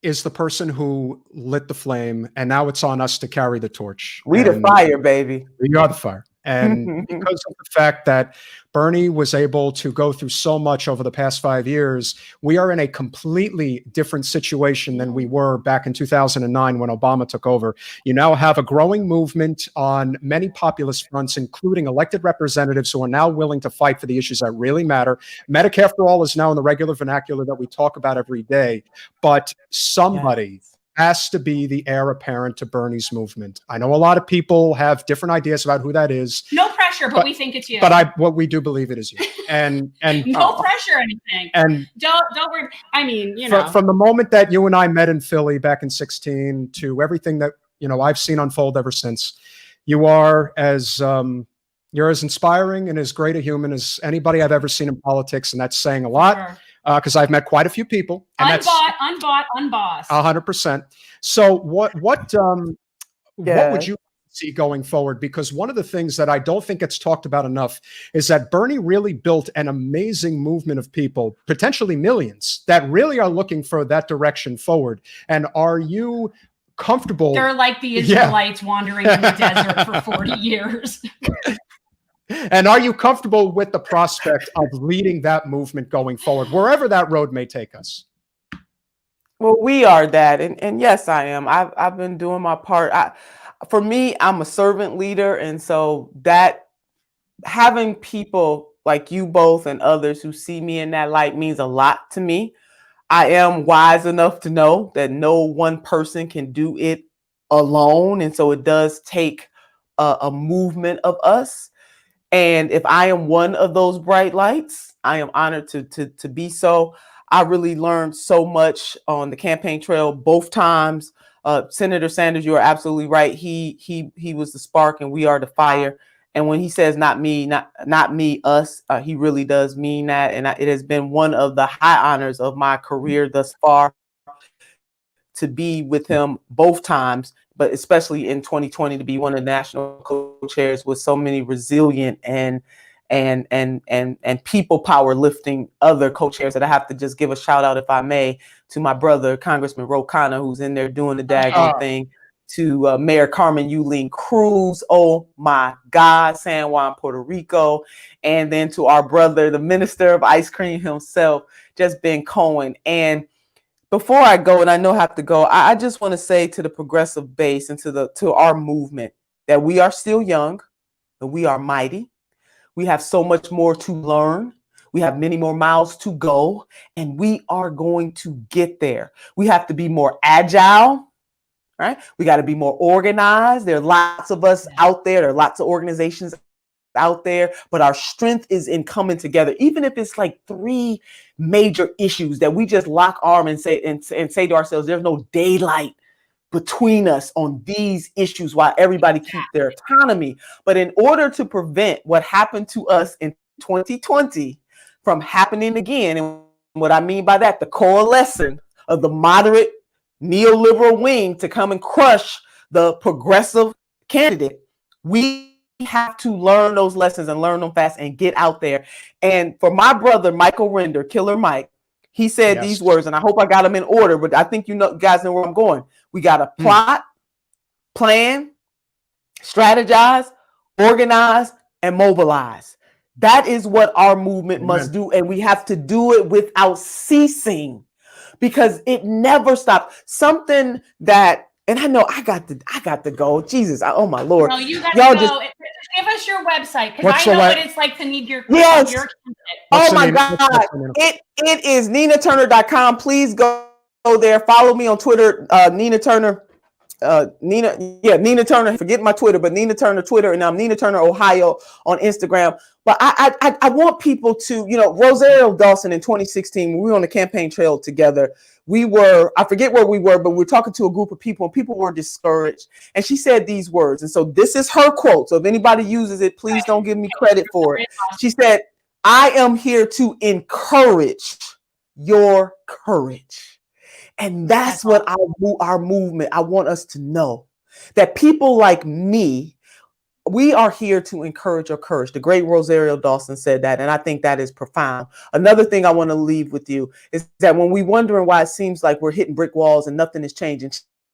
is the person who lit the flame, and now it's on us to carry the torch. We the fire, baby. We are the fire. And because of the fact that Bernie was able to go through so much over the past 5 years, we are in a completely different situation than we were back in 2009 when Obama took over. You now have a growing movement on many populist fronts, including elected representatives who are now willing to fight for the issues that really matter. Medicare for all is now in the regular vernacular that we talk about every day, but somebody has to be the heir apparent to Bernie's movement. I know a lot of people have different ideas about who that is. No pressure. pressure, but we think it's you. But what we do believe it is you. And no pressure or anything. And don't worry. I mean, you know, from the moment that you and I met in Philly back in 2016 to everything that, you know, I've seen unfold ever since, you are you're as inspiring and as great a human as anybody I've ever seen in politics. And that's saying a lot, because I've met quite a few people. And unbossed. 100%. So what would you see going forward? Because one of the things that I don't think gets talked about enough is that Bernie really built an amazing movement of people, potentially millions, that really are looking for that direction forward. And are you comfortable? They're like the Israelites wandering in the desert for 40 years. And are you comfortable with the prospect of leading that movement going forward, wherever that road may take us? Well, we are that. And yes, I am. I've been doing my part. For me, I'm a servant leader. And so that having people like you both and others who see me in that light means a lot to me. I am wise enough to know that no one person can do it alone. And so it does take a movement of us. And if I am one of those bright lights, I am honored to be so. I really learned so much on the campaign trail both times. Senator Sanders, you are absolutely right. He was the spark and we are the fire. And when he says not me, not me, us, he really does mean that. And it has been one of the high honors of my career thus far to be with him both times, but especially in 2020 to be one of the national co-chairs with so many resilient and people power lifting other co-chairs that I have to just give a shout out, if I may, to my brother, Congressman Ro Khanna, who's in there doing the daggone thing, to Mayor Carmen Yulín Cruz, oh my God, San Juan, Puerto Rico, and then to our brother, the Minister of Ice Cream himself, just Ben Cohen. And before I go, and I know I have to go, I just want to say to the progressive base and to our movement that we are still young, that we are mighty. We have so much more to learn. We have many more miles to go, and we are going to get there. We have to be more agile, right? We got to be more organized. There are lots of us out there. There are lots of organizations out there, but our strength is in coming together. Even if it's like 3 major issues that we just lock arms and say to ourselves, there's no daylight between us on these issues while everybody keeps their autonomy. But in order to prevent what happened to us in 2020 from happening again, and what I mean by that, the coalescing of the moderate neoliberal wing to come and crush the progressive candidate, we have to learn those lessons and learn them fast and get out there. And for my brother, Michael Render, Killer Mike, he said these words, and I hope I got them in order, but I think you guys know where I'm going. We got to plot, plan, strategize, organize, and mobilize. That is what our movement must do. And we have to do it without ceasing, because it never stops. Something that, and I know I got to go. Jesus, oh my Lord. No, you got to go. Give us your website, because I know what it's like to need your Oh my God. It is NinaTurner.com. Please go there. Follow me on Twitter, Nina Turner. Nina Turner. Forget my Twitter, but Nina Turner Twitter, and I'm Nina Turner Ohio on Instagram. But I want people to, Rosario Dawson in 2016, when we were on the campaign trail together, I forget where we were, but we were talking to a group of people and people were discouraged. And she said these words. And so this is her quote. So if anybody uses it, please don't give me credit for it. She said, I am here to encourage your courage. And that's what our movement, I want us to know, that people like me, we are here to encourage your courage. The great Rosario Dawson said that, and I think that is profound. Another thing I want to leave with you is that when we're wondering why it seems like we're hitting brick walls and nothing is changing,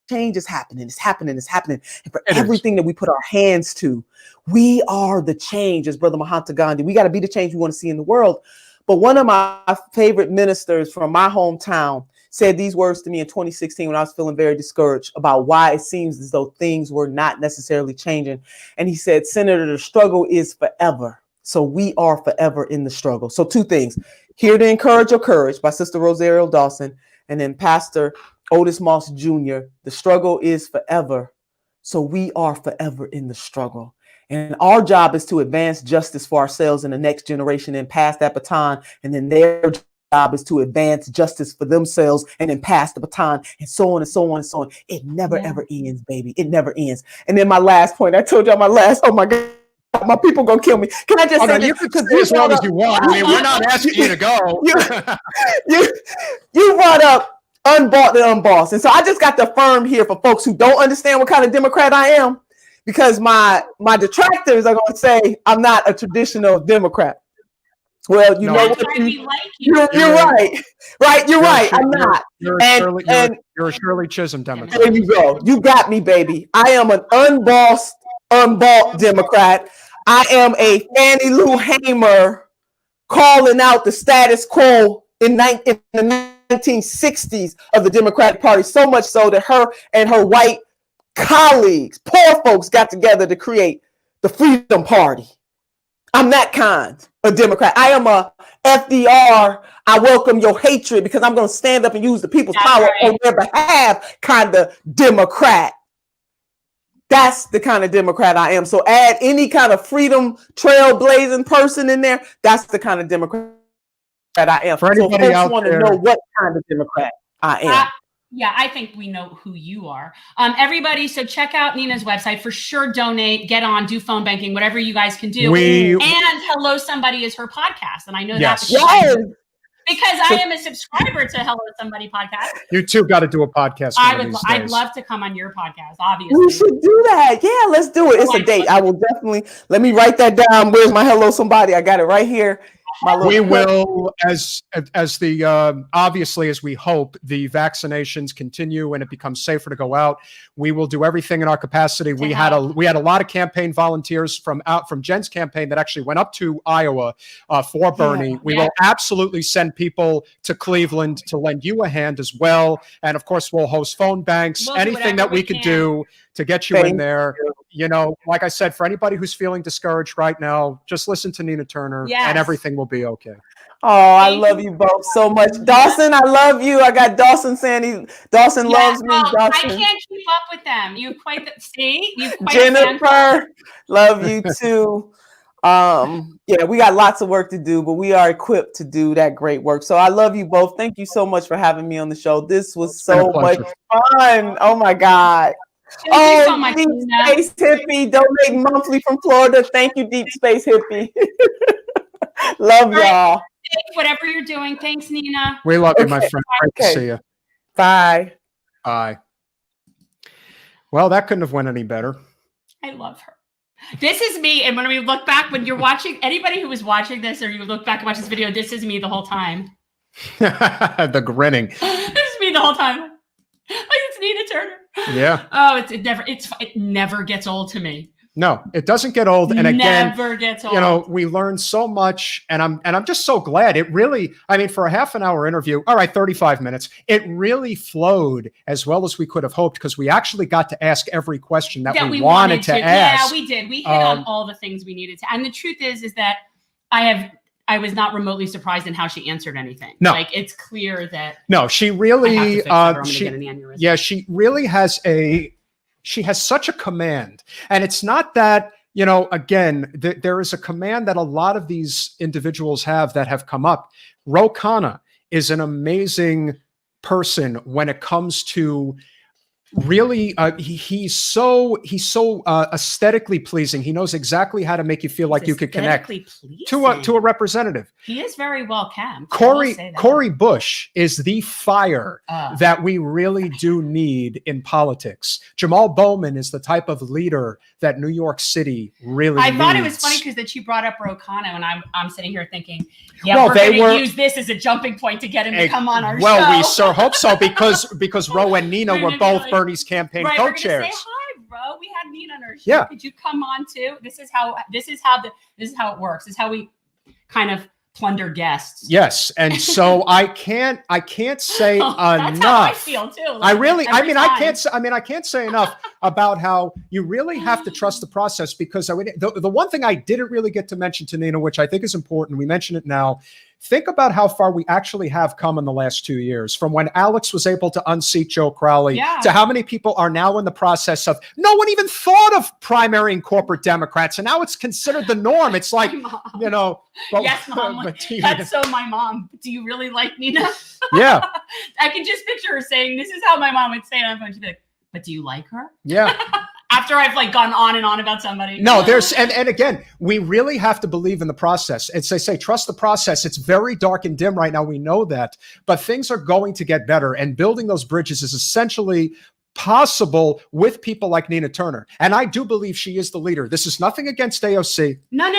change is happening. It's happening. It's happening. And for everything that we put our hands to, we are the change, as Brother Mahatma Gandhi. We got to be the change we want to see in the world. But one of my favorite ministers from my hometown said these words to me in 2016 when I was feeling very discouraged about why it seems as though things were not necessarily changing. And he said, Senator, the struggle is forever. So we are forever in the struggle. So 2 things: Here to Encourage Your Courage by Sister Rosario Dawson, and then Pastor Otis Moss Jr., the struggle is forever. So we are forever in the struggle. And our job is to advance justice for ourselves and the next generation and pass that baton. And then their job is to advance justice for themselves and then pass the baton, and so on and so on and so on. It never, ever ends, baby. It never ends. And then my last point, I told y'all oh my God, my people gonna kill me. Can I just say this? You can stay as long as you want. I mean, we're not asking you to go. You brought up unbought and unbossed. And so I just got to affirm here for folks who don't understand what kind of Democrat I am, because my detractors are going to say I'm not a traditional Democrat. Well, you know what? You're right. Right? You're right. I'm not. You're a Shirley Chisholm Democrat. There you go. You got me, baby. I am an unbossed, unbought Democrat. I am a Fannie Lou Hamer calling out the status quo in the 1960s of the Democratic Party, so much so that her and her white colleagues, poor folks, got together to create the Freedom Party. I'm that kind of Democrat. I am a FDR, I welcome your hatred because I'm going to stand up and use the people's power on their behalf kind of Democrat. That's the kind of Democrat I am. So add any kind of freedom trailblazing person in there. That's the kind of Democrat I am. For anybody so folks out want there, to know what kind of Democrat I am. Yeah, I think we know who you are. Everybody, so check out Nina's website. For sure, donate, get on, do phone banking, whatever you guys can do. And Hello Somebody is her podcast. And I know that because I am a subscriber to Hello Somebody podcast. You two got to do a podcast. I'd love to come on your podcast, obviously. We should do that. Yeah, let's do it. It's a date. I will definitely, let me write that down. Where's my Hello Somebody? I got it right here. We will, as the obviously, as we hope the vaccinations continue and it becomes safer to go out, we will do everything in our capacity. We had a lot of campaign volunteers from Jen's campaign that actually went up to Iowa for Bernie. We will absolutely send people to Cleveland to lend you a hand as well. And of course, we'll host phone banks, anything that we could do to get you in there. You know, like I said, for anybody who's feeling discouraged right now, just listen to Nina Turner and everything will be okay. Oh, I love you both so much. Dawson, I love you. I got Dawson saying Dawson loves me. Dawson. I can't keep up with them. You quite see. You quite Jennifer, love you too. Yeah, we got lots of work to do, but we are equipped to do that great work. So I love you both. Thank you so much for having me on the show. This was so much fun. Oh my God. Oh, Deep Space Hippie, donating monthly from Florida. Thank you, Deep Space Hippie. Love y'all. Whatever you're doing. Thanks, Nina. We love you, my friend. Great to see you. Bye. Bye. Well, that couldn't have went any better. I love her. This is me. And when we look back, when you're watching, anybody who was watching this or you look back and watch this video, this is me the whole time. The grinning. This is me the whole time. Like it's Nina Turner. Yeah. Oh, it never gets old to me. No, it doesn't get old. And again, never gets old. You know, we learned so much, and I'm just so glad. It really, I mean, for a half an hour interview, all right, 35 minutes, it really flowed as well as we could have hoped because we actually got to ask every question that we wanted to ask. Yeah, we did. We hit on all the things we needed to. And the truth is that I was not remotely surprised in how she answered anything. No, like it's clear that she really she really has she has such a command. And it's not that, you know, again, there is a command that a lot of these individuals have that have come up. Ro Khanna is an amazing person when it comes to really he's so aesthetically pleasing. He knows exactly how to make you feel like you could connect to a representative. He is very well kept. Cori Bush is the fire that we really do need in politics. Jamal Bowman is the type of leader that New York City really needs. I thought it was funny because that you brought up Ro Khanna, and I'm sitting here thinking, we're going to use this as a jumping point to get him to come on our show. Well, we sure hope so because Ro and Nina were both Bernie's campaign co-chairs. Say hi, Ro. We had Nina on our show. Yeah. Could you come on too? This is how it works. This is how we kind of plunder guests. Yes, and so I can't say enough. That's how I feel too. Like, I can't say enough about how you really have to trust the process because the one thing I didn't really get to mention to Nina, which I think is important, we mention it now. think about how far we actually have come in the last 2 years, from when Alex was able to unseat Joe Crowley to how many people are now in the process of, no one even thought of primarying corporate Democrats. And now it's considered the norm. It's like, you know. But, yes, Mom. That's so my mom. Do you really like Nina? Yeah. I can just picture her saying, this is how my mom would say it on the phone. She'd be like, but do you like her? Yeah. After I've like gone on and on about somebody. No, there's, and again, we really have to believe in the process. It's, they say, trust the process. It's very dark and dim right now. We know that, but things are going to get better, and building those bridges is essentially possible with people like Nina Turner. And I do believe she is the leader. This is nothing against AOC. No.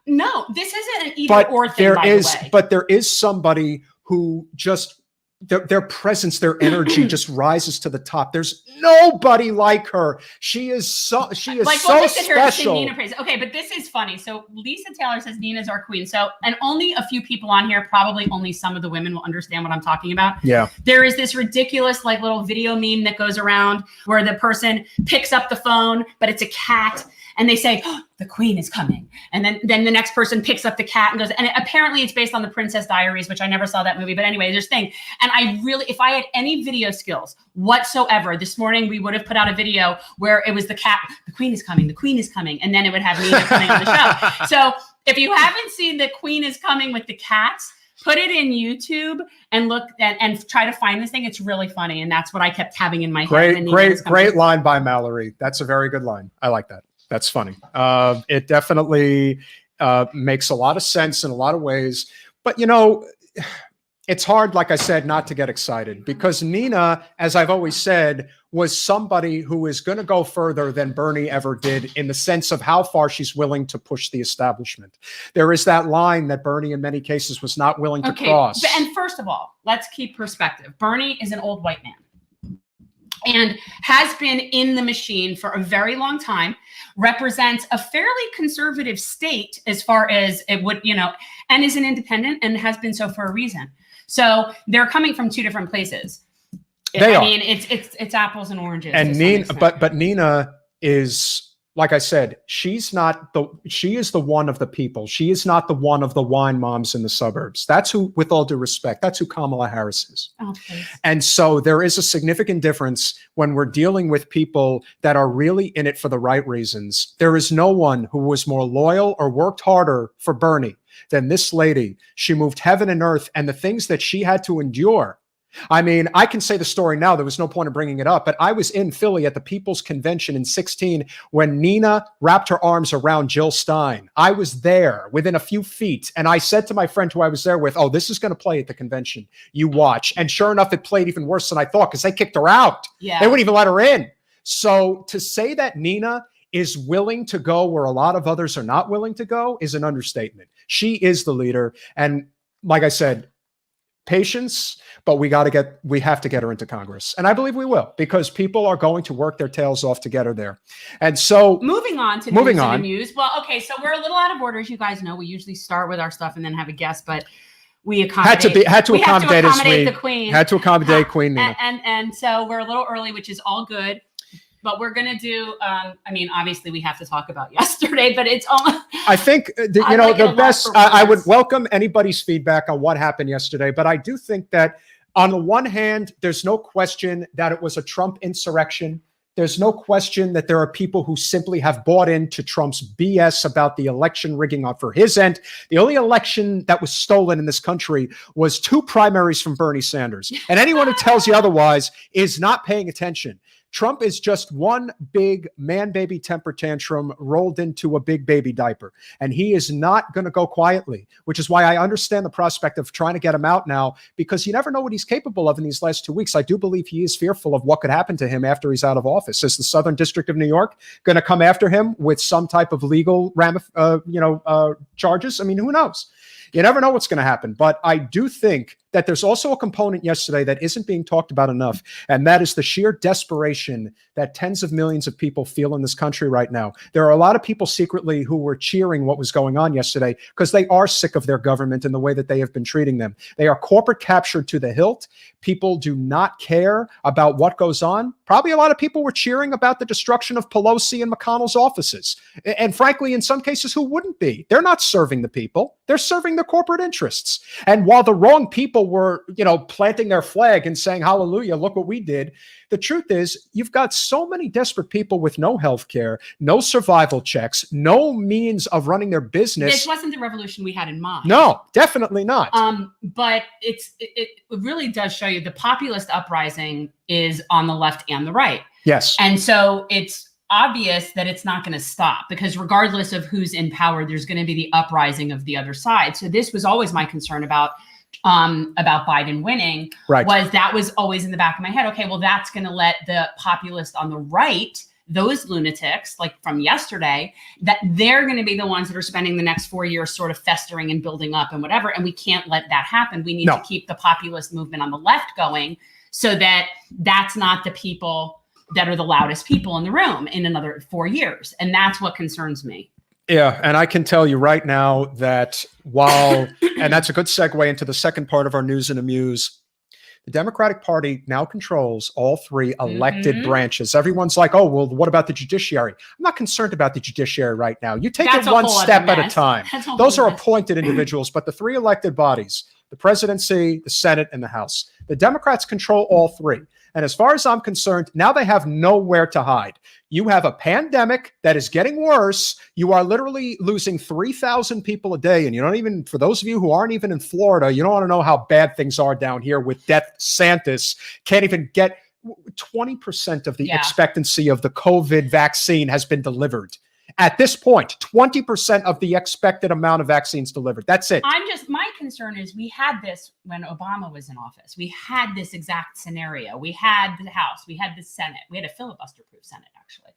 No, this isn't an either or thing, by the way. But there is somebody who just, their presence, their energy just rises to the top. There's nobody like her. She is so special. Nina praise. Okay, but this is funny. So Lisa Taylor says Nina's our queen. So, and only a few people on here, probably only some of the women will understand what I'm talking about. Yeah. There is this ridiculous like little video meme that goes around where the person picks up the phone, but it's a cat. And they say, oh, the queen is coming. And then the next person picks up the cat and goes, and apparently it's based on the Princess Diaries, which I never saw that movie. But anyway, there's thing. And I really, if I had any video skills whatsoever, this morning we would have put out a video where it was the cat, the queen is coming, the queen is coming. And then it would have Nina coming on the show. So if you haven't seen The Queen is Coming with the cats, put it in YouTube and look at, and try to find this thing. It's really funny. And that's what I kept having in my head. Great line by Mallory. That's a very good line. I like that. That's funny. It definitely makes a lot of sense in a lot of ways. But, you know, it's hard, like I said, not to get excited, because Nina, as I've always said, was somebody who is going to go further than Bernie ever did in the sense of how far she's willing to push the establishment. There is that line that Bernie in many cases was not willing to cross. And first of all, let's keep perspective. Bernie is an old white man and has been in the machine for a very long time, represents a fairly conservative state as far as it would, you know, and is an independent and has been so for a reason. So they're coming from two different places. I mean, it's apples and oranges. And Nina, but Nina is, like I said, she is the one of the people. She is not the one of the wine moms in the suburbs. That's who, with all due respect, that's who Kamala Harris is. Oh, please. And so there is a significant difference when we're dealing with people that are really in it for the right reasons. There is no one who was more loyal or worked harder for Bernie than this lady. She moved heaven and earth, and the things that she had to endure. I mean, I can say the story now. There was no point in bringing it up, but I was in Philly at the People's Convention in 2016 when Nina wrapped her arms around Jill Stein. I was there within a few feet, and I said to my friend who I was there with, oh, this is going to play at the convention. You watch. And sure enough, it played even worse than I thought, because they kicked her out. Yeah. They wouldn't even let her in. So to say that Nina is willing to go where a lot of others are not willing to go is an understatement. She is the leader. And like I said, patience, but we have to get her into Congress. And I believe we will, because people are going to work their tails off to get her there. And so moving on to news and news. Well, okay, so we're a little out of order. As you guys know, we usually start with our stuff and then have a guest, but we had to accommodate the Queen. Had to accommodate Queen Nina. And so we're a little early, which is all good. But we're going to do, I mean, obviously we have to talk about yesterday, but it's almost. I think, the best, I would welcome anybody's feedback on what happened yesterday. But I do think that on the one hand, there's no question that it was a Trump insurrection. There's no question that there are people who simply have bought into Trump's BS about the election rigging for his end. The only election that was stolen in this country was 2 primaries from Bernie Sanders. And anyone who tells you otherwise is not paying attention. Trump is just one big man-baby temper tantrum rolled into a big baby diaper. And he is not going to go quietly, which is why I understand the prospect of trying to get him out now, because you never know what he's capable of in these last 2 weeks. I do believe he is fearful of what could happen to him after he's out of office. Is the Southern District of New York going to come after him with some type of legal charges? I mean, who knows? You never know what's going to happen. But I do think that there's also a component yesterday that isn't being talked about enough, and that is the sheer desperation that tens of millions of people feel in this country right now. There are a lot of people secretly who were cheering what was going on yesterday because they are sick of their government and the way that they have been treating them. They are corporate captured to the hilt. People do not care about what goes on. Probably a lot of people were cheering about the destruction of Pelosi and McConnell's offices. And frankly, in some cases, who wouldn't be? They're not serving the people. They're serving the corporate interests. And while the wrong people were, planting their flag and saying, hallelujah, look what we did, the truth is you've got so many desperate people with no health care, no survival checks, no means of running their business. This wasn't the revolution we had in mind. No, definitely not. But it really does show you the populist uprising is on the left and the right. Yes. And so it's obvious that it's not going to stop, because regardless of who's in power, there's going to be the uprising of the other side. So this was always my concern about Biden winning, was always in the back of my head. Okay, well, that's going to let the populist on the right, those lunatics like from yesterday, that they're going to be the ones that are spending the next 4 years sort of festering and building up and whatever. And we can't let that happen. We need to keep the populist movement on the left going, so that that's not the people that are the loudest people in the room in another 4 years. And that's what concerns me. Yeah, and I can tell you right now that while, and that's a good segue into the second part of our news and amuse, the Democratic Party now controls all three elected branches. Everyone's like, oh, well, what about the judiciary? I'm not concerned about the judiciary right now. You take it one step at a time. Those are appointed individuals, but the three elected bodies, the presidency, the Senate, and the House, the Democrats control all three. And as far as I'm concerned, now they have nowhere to hide. You have a pandemic that is getting worse. You are literally losing 3,000 people a day. And you don't even, for those of you who aren't even in Florida, you don't want to know how bad things are down here with DeSantis. Can't even get 20% of the expectancy of the COVID vaccine has been delivered. At this point, 20% of the expected amount of vaccines delivered. That's it. My concern is we had this when Obama was in office. We had this exact scenario. We had the House, we had the Senate, we had a filibuster-proof Senate, actually.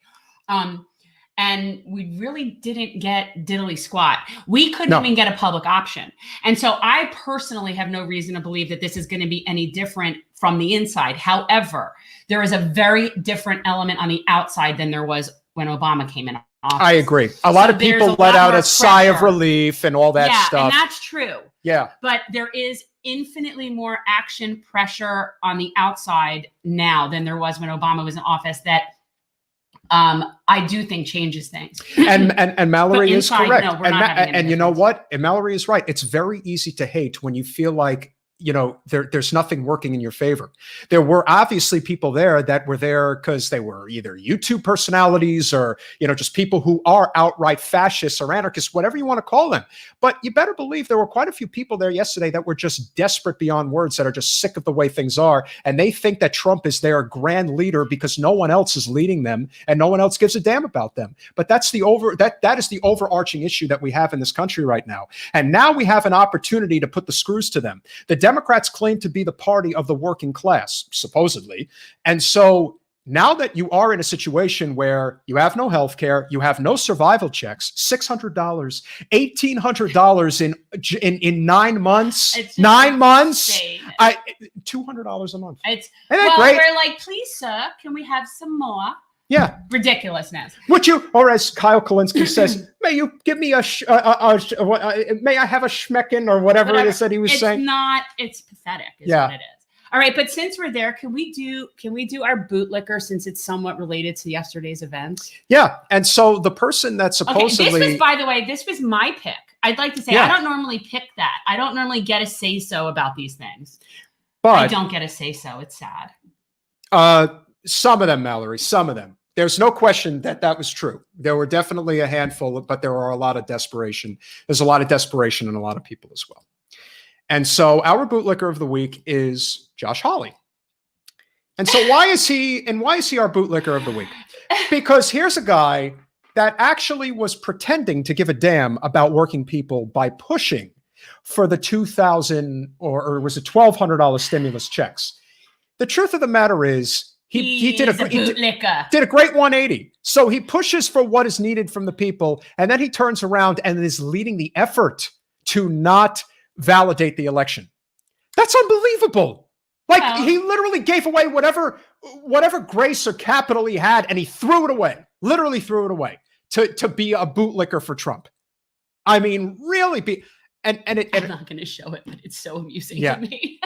And we really didn't get diddly squat. We couldn't even get a public option. And so I personally have no reason to believe that this is going to be any different from the inside. However, there is a very different element on the outside than there was when Obama came in office. I agree. A lot of people let out a sigh of relief and all that stuff. Yeah, and that's true. Yeah. But there is infinitely more action pressure on the outside now than there was when Obama was in office that I do think changes things. And Mallory is correct. No, and you know what? And Mallory is right. It's very easy to hate when you feel like, there's nothing working in your favor. There were obviously people there that were there because they were either YouTube personalities or, just people who are outright fascists or anarchists, whatever you want to call them. But you better believe there were quite a few people there yesterday that were just desperate beyond words, that are just sick of the way things are. And they think that Trump is their grand leader because no one else is leading them and no one else gives a damn about them. But that is the overarching issue that we have in this country right now. And now we have an opportunity to put the screws to them. The Democrats claim to be the party of the working class, supposedly. And so now that you are in a situation where you have no health care, you have no survival checks, $600, $1,800 in 9 months, 9 months, $200 a month. Isn't that great? We're like, please, sir, can we have some more? Yeah. Ridiculousness. Would you, or as Kyle Kulinski says, may you give me may I have a schmecken or whatever it is that he was saying? It's pathetic is what it is. All right. But since we're there, can we do our bootlicker, since it's somewhat related to yesterday's events? Yeah. And so the person that supposedly, by the way, this was my pick. I'd like to say, I don't normally pick that. I don't normally get a say so about these things, but I don't get a say so. It's sad. Some of them, Mallory, some of them. There's no question that was true. There were definitely a handful, but there are a lot of desperation. There's a lot of desperation in a lot of people as well. And so our bootlicker of the week is Josh Hawley. And so why is he our bootlicker of the week? Because here's a guy that actually was pretending to give a damn about working people by pushing for the $2,000 or was it $1,200 stimulus checks. The truth of the matter is, he did a great 180. So he pushes for what is needed from the people, and then he turns around and is leading the effort to not validate the election. That's unbelievable. Like he literally gave away whatever grace or capital he had, and he threw it away. Literally threw it away to be a bootlicker for Trump. I mean, really I'm not going to show it, but it's so amusing to me.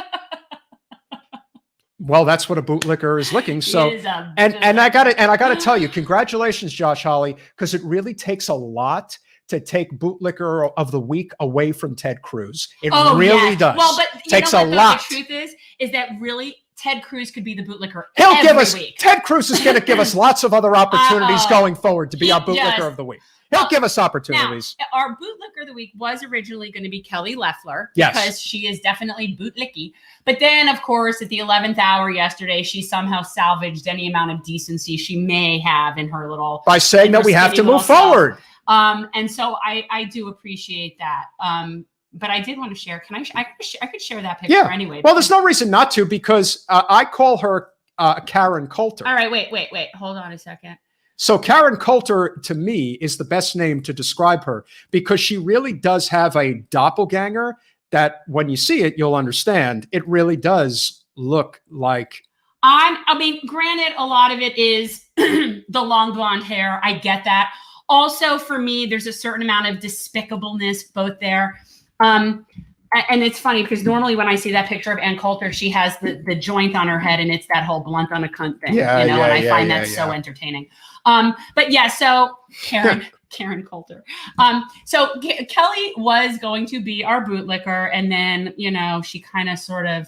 Well, that's what a bootlicker is licking. So, and I gotta tell you, congratulations, Josh Hawley, because it really takes a lot to take bootlicker of the week away from Ted Cruz. It really does. Well, but takes a lot. The truth is that really Ted Cruz could be the bootlicker. Ted Cruz is going to give us lots of other opportunities going forward to be our bootlicker of the week. He'll give us opportunities. Now, our bootlicker of the week was originally going to be Kelly Loeffler because she is definitely bootlicky. But then, of course, at the 11th hour yesterday, she somehow salvaged any amount of decency she may have in her little by saying that we have to move forward. And so I do appreciate that. But I did want to share. I could share that picture anyway. Well, there's no reason not to because I call her Karen Coulter. All right, wait. Hold on a second. So Karen Coulter, to me, is the best name to describe her because she really does have a doppelganger that when you see it, you'll understand. It really does look like... I mean, granted, a lot of it is the long blonde hair. I get that. Also, for me, there's a certain amount of despicableness both there. And it's funny because normally when I see that picture of Ann Coulter, she has the joint on her head and it's that whole blunt on a cunt thing, and I find that so entertaining. But yeah, so Karen Coulter. So Kelly was going to be our bootlicker, and then, she kind of sort of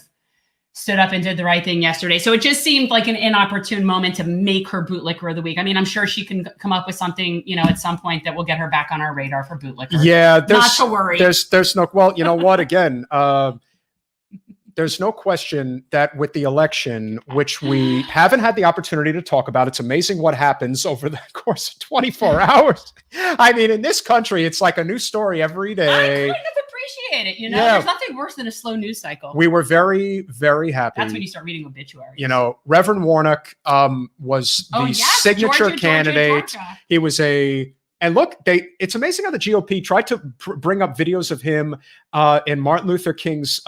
stood up and did the right thing yesterday. So it just seemed like an inopportune moment to make her bootlicker of the week. I mean, I'm sure she can come up with something, at some point that will get her back on our radar for bootlicker. Yeah. Not to worry. There's no, well, you know what, again, there's no question that with the election, which we haven't had the opportunity to talk about, it's amazing what happens over the course of 24 hours. I mean, in this country, it's like a new story every day. I kind of appreciate it. There's nothing worse than a slow news cycle. We were very, very happy. That's when you start reading obituaries. Reverend Warnock was the signature candidate. Georgia. He was and look, it's amazing how the GOP tried to bring up videos of him in Martin Luther King's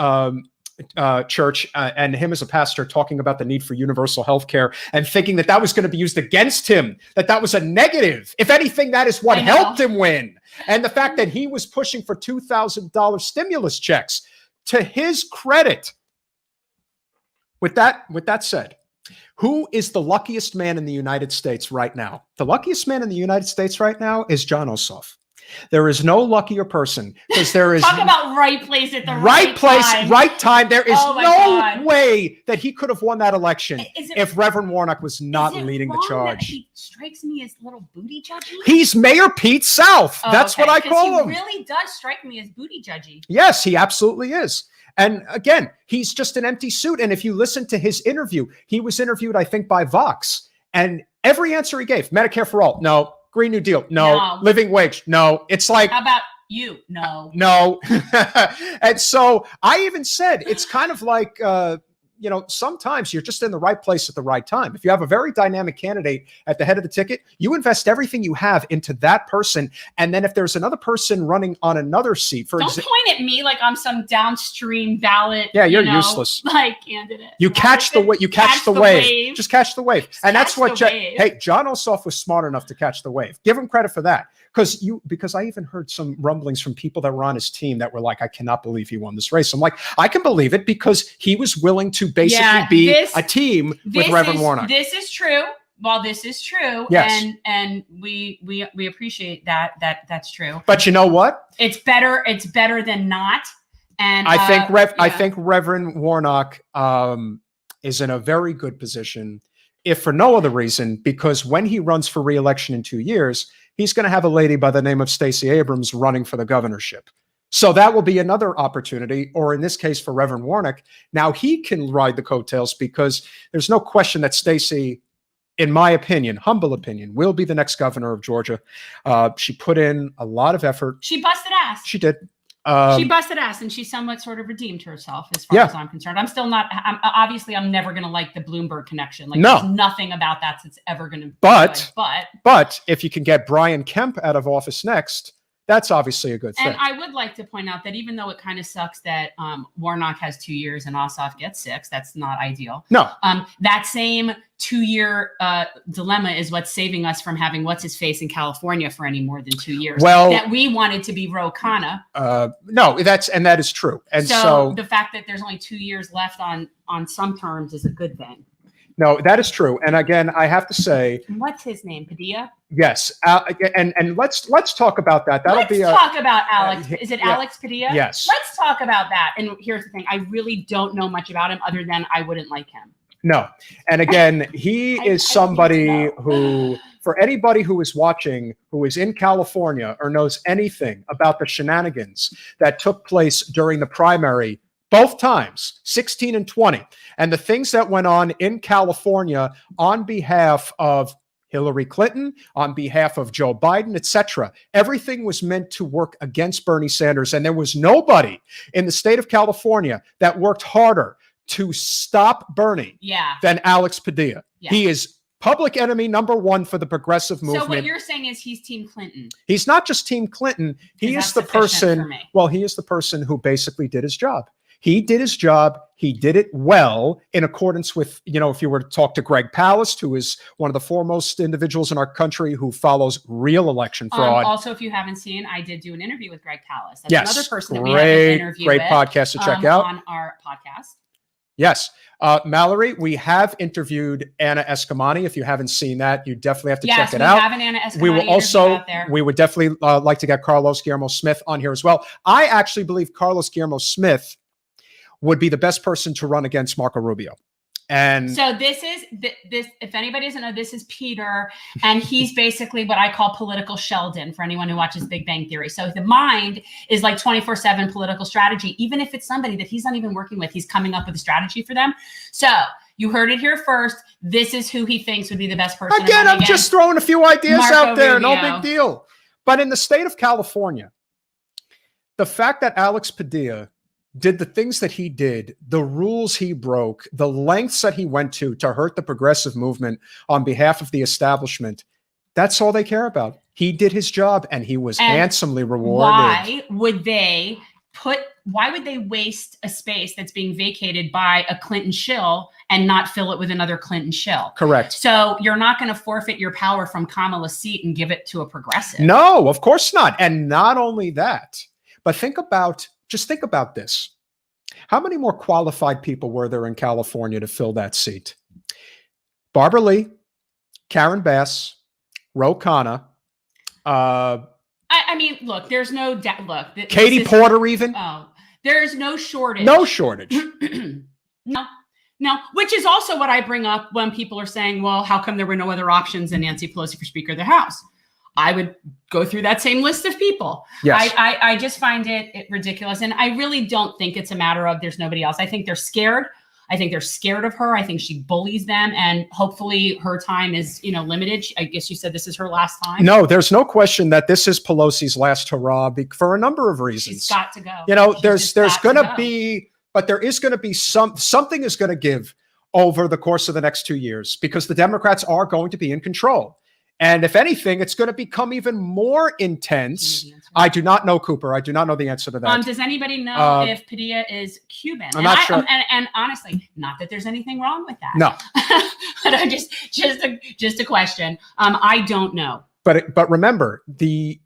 church and him as a pastor talking about the need for universal health care and thinking that was going to be used against him, that was a negative. If anything, that is what helped him win. And the fact that he was pushing for $2,000 stimulus checks, to his credit. With that said, who is the luckiest man in the United States right now? The luckiest man in the United States right now is John Ossoff. There is no luckier person because there is talk about right place at the right place, right time. There is no way that he could have won that election if Reverend Warnock was not leading the charge. He strikes me as little booty judgy. He's Mayor Pete South. That's what I call him. He really does strike me as booty judgy. Yes, he absolutely is. And again, he's just an empty suit. And if you listen to his interview, he was interviewed, I think, by Vox, and every answer he gave: Medicare for all, no. Green New Deal, no. Living wage, no. It's like, how about you? No. No. And so I even said, it's kind of like, sometimes you're just in the right place at the right time. If you have a very dynamic candidate at the head of the ticket, you invest everything you have into that person. And then if there's another person running on another seat, don't point at me like I'm some downstream ballot. Yeah, you're useless. Like candidate. You catch the wave. You catch the wave. Just catch the wave. And that's what John Ossoff was smart enough to catch the wave. Give him credit for that. Because I even heard some rumblings from people that were on his team that were like, I cannot believe he won this race. I'm like, I can believe it because he was willing to basically be a team with Reverend Warnock. This is true. Well, this is true. Yes. And we appreciate that that's true. But you know what? It's better than not. And I think Reverend Warnock is in a very good position, if for no other reason, because when he runs for re-election in 2 years, he's going to have a lady by the name of Stacey Abrams running for the governorship. So that will be another opportunity, or in this case for Reverend Warnock, now he can ride the coattails because there's no question that Stacey, in my opinion, humble opinion, will be the next governor of Georgia. She put in a lot of effort. She busted ass. She did. She busted ass, and she somewhat sort of redeemed herself as far as I'm concerned. I'm never going to like the Bloomberg connection. Like, there's nothing about that that's ever going to. But if you can get Brian Kemp out of office next That's obviously a good thing. And I would like to point out that even though it kind of sucks that Warnock has 2 years and Ossoff gets 6, that's not ideal. No. That same 2-year dilemma is what's saving us from having what's-his-face in California for any more than 2 years. Well, that we wanted to be Ro Khanna. No, that is true. And so the fact that there's only 2 years left on some terms is a good thing. No, that is true. And again, I have to say, what's his name? Padilla? Yes. And let's talk about that. Let's talk about Alex. Is it Alex Padilla? Yes. Let's talk about that. And here's the thing. I really don't know much about him other than I wouldn't like him. No. And again, he is somebody who, for anybody who is watching, who is in California or knows anything about the shenanigans that took place during the primary, both times, 16 and 20, and the things that went on in California on behalf of Hillary Clinton, on behalf of Joe Biden, etc. Everything was meant to work against Bernie Sanders, and there was nobody in the state of California that worked harder to stop Bernie than Alex Padilla. Yeah. He is public enemy #1 for the progressive movement. So what you're saying is he's Team Clinton. He's not just Team Clinton. He is the person. Well, he is the person who basically did his job. He did his job. He did it well in accordance with, if you were to talk to Greg Palast, who is one of the foremost individuals in our country who follows real election fraud. Also, if you haven't seen, I did do an interview with Greg Palast. That's another person that we have an interview with. Great podcast to check out. On our podcast. Yes. Mallory, we have interviewed Anna Eskamani. If you haven't seen that, you definitely have to check it out. Yes, we have an Anna Eskamani We will also, out there. we would definitely like to get Carlos Guillermo Smith on here as well. I actually believe Carlos Guillermo Smith would be the best person to run against Marco Rubio. And so this is if anybody doesn't know, this is Peter, and he's basically what I call political Sheldon for anyone who watches Big Bang Theory. So the mind is like 24/7 political strategy. Even if it's somebody that he's not even working with, he's coming up with a strategy for them. So you heard it here first. This is who he thinks would be the best person. Again, I'm just throwing a few ideas out there. No big deal. But in the state of California, the fact that Alex Padilla did the things that he did, the rules he broke, the lengths that he went to hurt the progressive movement on behalf of the establishment, that's all they care about. He did his job and he was handsomely rewarded. Why would they waste a space that's being vacated by a Clinton shill and not fill it with another Clinton shill? Correct. So you're not going to forfeit your power from Kamala's seat and give it to a progressive. No, of course not. And not only that, but just think about this. How many more qualified people were there in California to fill that seat? Barbara Lee, Karen Bass, Ro Khanna. I mean, look, there's no doubt. Look, Katie Porter even. Oh, there's no shortage. No shortage. No, which is also what I bring up when people are saying, well, how come there were no other options than Nancy Pelosi for Speaker of the House? I would go through that same list of people. Yes. I just find it ridiculous. And I really don't think it's a matter of there's nobody else. I think they're scared. I think they're scared of her. I think she bullies them. And hopefully her time is, limited. I guess you said this is her last time. No, there's no question that this is Pelosi's last hurrah for a number of reasons. She's got to go. There's going to be, but there is going to be something is going to give over the course of the next 2 years because the Democrats are going to be in control. And if anything, it's going to become even more intense. I do not know, Cooper. I do not know the answer to that. Does anybody know if Padilla is Cuban? I'm not sure. And honestly, not that there's anything wrong with that. No. But I just a question. I don't know. But remember, the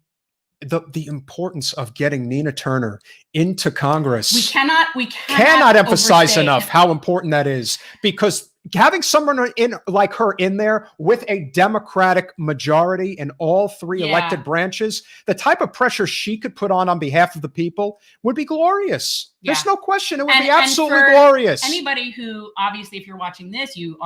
importance of getting Nina Turner into Congress. We cannot emphasize enough how important that is, because having someone like her in there with a Democratic majority in all 3 elected branches, the type of pressure she could put on behalf of the people would be glorious. Yeah. There's no question. It would be absolutely glorious. Anybody who, obviously, if you're watching this, you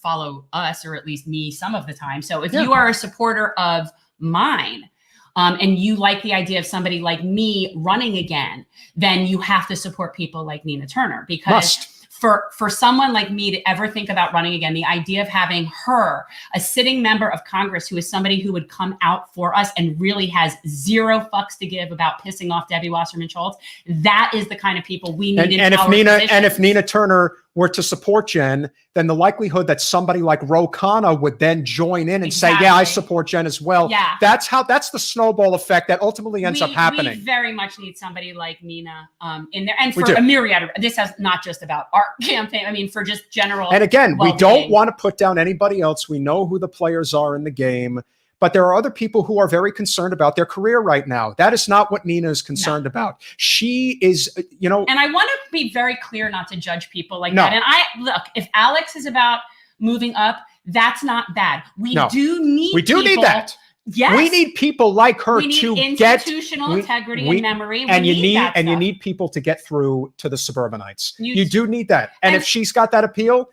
follow us, or at least me some of the time. So if you are a supporter of mine, and you like the idea of somebody like me running again, then you have to support people like Nina Turner, because for someone like me to ever think about running again, the idea of having her, a sitting member of Congress who is somebody who would come out for us and really has 0 fucks to give about pissing off Debbie Wasserman Schultz, that is the kind of people we need in our positions. If Nina Turner were to support Jen, then the likelihood that somebody like Ro Khanna would then join in and say, yeah, I support Jen as well. Yeah. That's the snowball effect that ultimately ends up happening. We very much need somebody like Nina in there. And for a myriad of, this has not just about our campaign, I mean, for just general. And again, well-being. we don't want to put down anybody else. We know who the players are in the game. But there are other people who are very concerned about their career right now. That is not what Nina is concerned about. She is, you know. And I want to be very clear not to judge people like that. And look, if Alex is about moving up, that's not bad. We do need that. Yes. We need people like her to get institutional integrity and memory. And you need people to get through to the suburbanites. You do need that. And if she's got that appeal,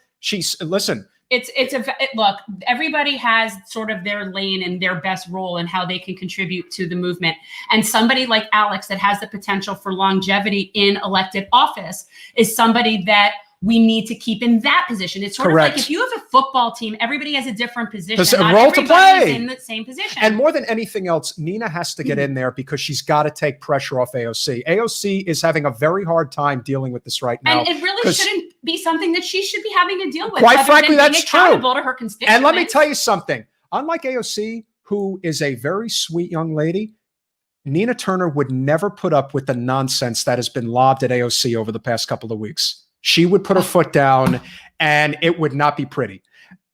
listen. Look, everybody has sort of their lane and their best role and how they can contribute to the movement. And somebody like Alex that has the potential for longevity in elected office is somebody that we need to keep in that position. It's sort of like if you have a football team, everybody has a different position. Not role to play. Is in the same position. And more than anything else, Nina has to get in there because she's got to take pressure off AOC. AOC is having a very hard time dealing with this right now. And it really shouldn't be something that she should be having to deal with. Quite frankly, that's true. To her constituents. And let me tell you something. Unlike AOC, who is a very sweet young lady, Nina Turner would never put up with the nonsense that has been lobbed at AOC over the past couple of weeks. She would put her foot down and it would not be pretty.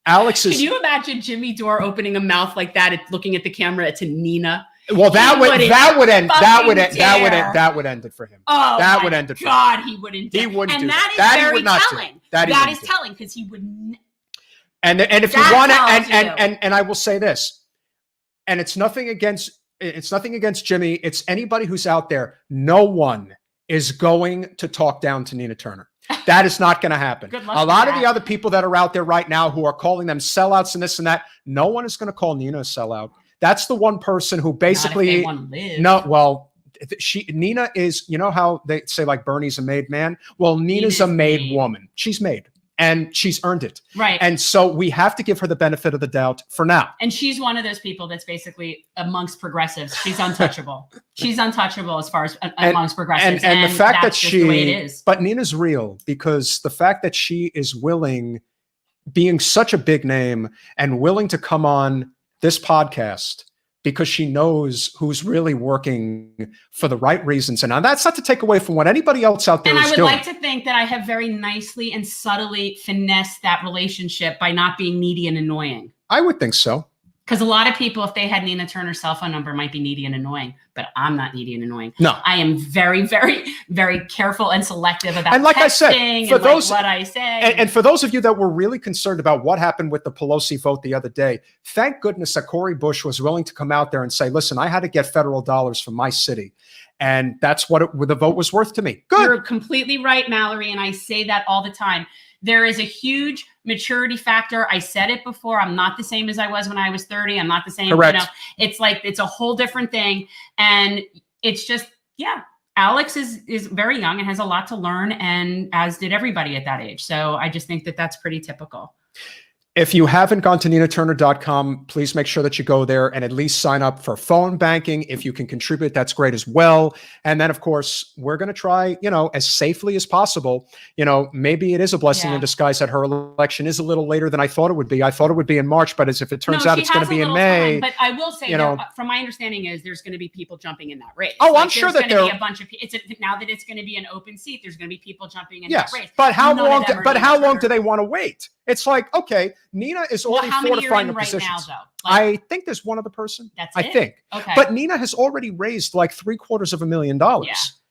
Can you imagine Jimmy Dore opening a mouth like that, looking at the camera to Nina? Well, that would end it for him. Oh, that would end it for him. God, he wouldn't. He wouldn't do that. And that is very telling. That is telling because he wouldn't. And if you want to, and I will say this, and it's nothing against Jimmy. It's anybody who's out there. No one is going to talk down to Nina Turner. That is not going to happen. A lot of the other people that are out there right now who are calling them sellouts and this and that, no one is going to call Nina a sellout. That's the one person who basically Nina is, you know how they say like Bernie's a made man? Well, Nina's a made woman. She's made. And she's earned it. Right. And so we have to give her the benefit of the doubt for now. And she's one of those people that's basically amongst progressives. She's untouchable. She's untouchable as far as amongst progressives. And the fact that the way it is. But Nina's real because the fact that she is being such a big name and willing to come on this podcast because she knows who's really working for the right reasons. And now that's not to take away from what anybody else out there is doing. And I would like to think that I have very nicely and subtly finessed that relationship by not being needy and annoying. I would think so. Because a lot of people, if they had Nina Turner's cell phone number, might be needy and annoying. But I'm not needy and annoying. No. I am very, very, very careful and selective about and like I said, for those, what I say. And for those of you that were really concerned about what happened with the Pelosi vote the other day, thank goodness that Cori Bush was willing to come out there and say, listen, I had to get federal dollars from my city. And that's what the vote was worth to me. Good. You're completely right, Mallory. And I say that all the time. There is a huge maturity factor. I said it before. I'm not the same as I was when I was 30. I'm not the same. Correct. You know, it's like, it's a whole different thing. And it's just, Alex is very young and has a lot to learn, and as did everybody at that age. So I just think that that's pretty typical. If you haven't gone to ninaturner.com, please make sure that you go there and at least sign up for phone banking. If you can contribute, that's great as well. And then, of course, we're going to try, as safely as possible. Maybe it is a blessing in disguise that her election is a little later than I thought it would be. I thought it would be in March, but as if it turns out it's going to be in May. But I will say, from my understanding is there's going to be people jumping in that race. Oh, I'm sure that there's going to be a bunch of people. Now that it's going to be an open seat, there's going to be people jumping in that race. But how long do they want to wait? It's like, okay, Nina is already fortifying the positions. Now, I think there's one other person. That's I think. Okay. But Nina has already raised like $750,000.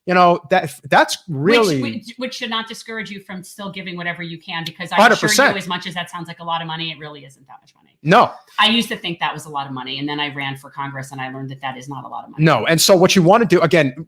Yeah. That's really which should not discourage you from still giving whatever you can, because I'm 100%. Sure you, as much as that sounds like a lot of money, it really isn't that much money. No. I used to think that was a lot of money, and then I ran for Congress and I learned that that is not a lot of money. No. And so what you want to do, again,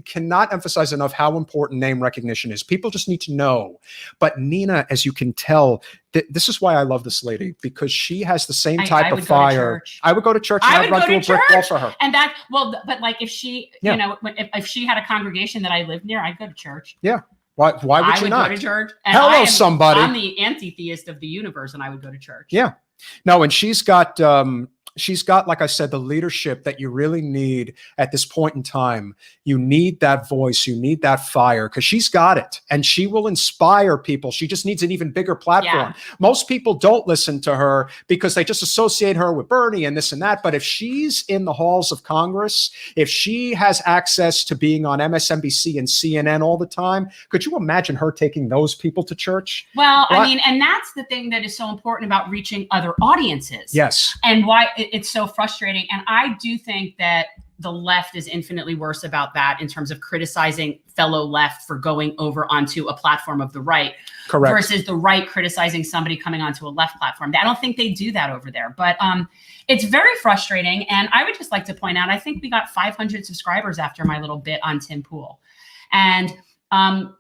cannot emphasize enough how important name recognition is. People just need to know. But Nina, as you can tell, this is why I love this lady, because she has the same type of fire. I would go to church and I'd run through a brick wall for her. And but like if she, if she had a congregation that I lived near, I'd go to church. Yeah. Why would you not? Go to church. And somebody. I'm the anti-theist of the universe, and I would go to church. Yeah. No, and she's got She's got, like I said, the leadership that you really need at this point in time. You need that voice. You need that fire, because she's got it, and she will inspire people. She just needs an even bigger platform. Yeah. Most people don't listen to her because they just associate her with Bernie and this and that. But if she's in the halls of Congress, if she has access to being on MSNBC and CNN all the time, could you imagine her taking those people to church? Well, I mean, and that's the thing that is so important about reaching other audiences. Yes. And why it's so frustrating. And I do think that the left is infinitely worse about that in terms of criticizing fellow left for going over onto a platform of the right. Correct. Versus the right criticizing somebody coming onto a left platform. I don't think they do that over there, but it's very frustrating. And I would just like to point out, I think we got 500 subscribers after my little bit on Tim Pool. And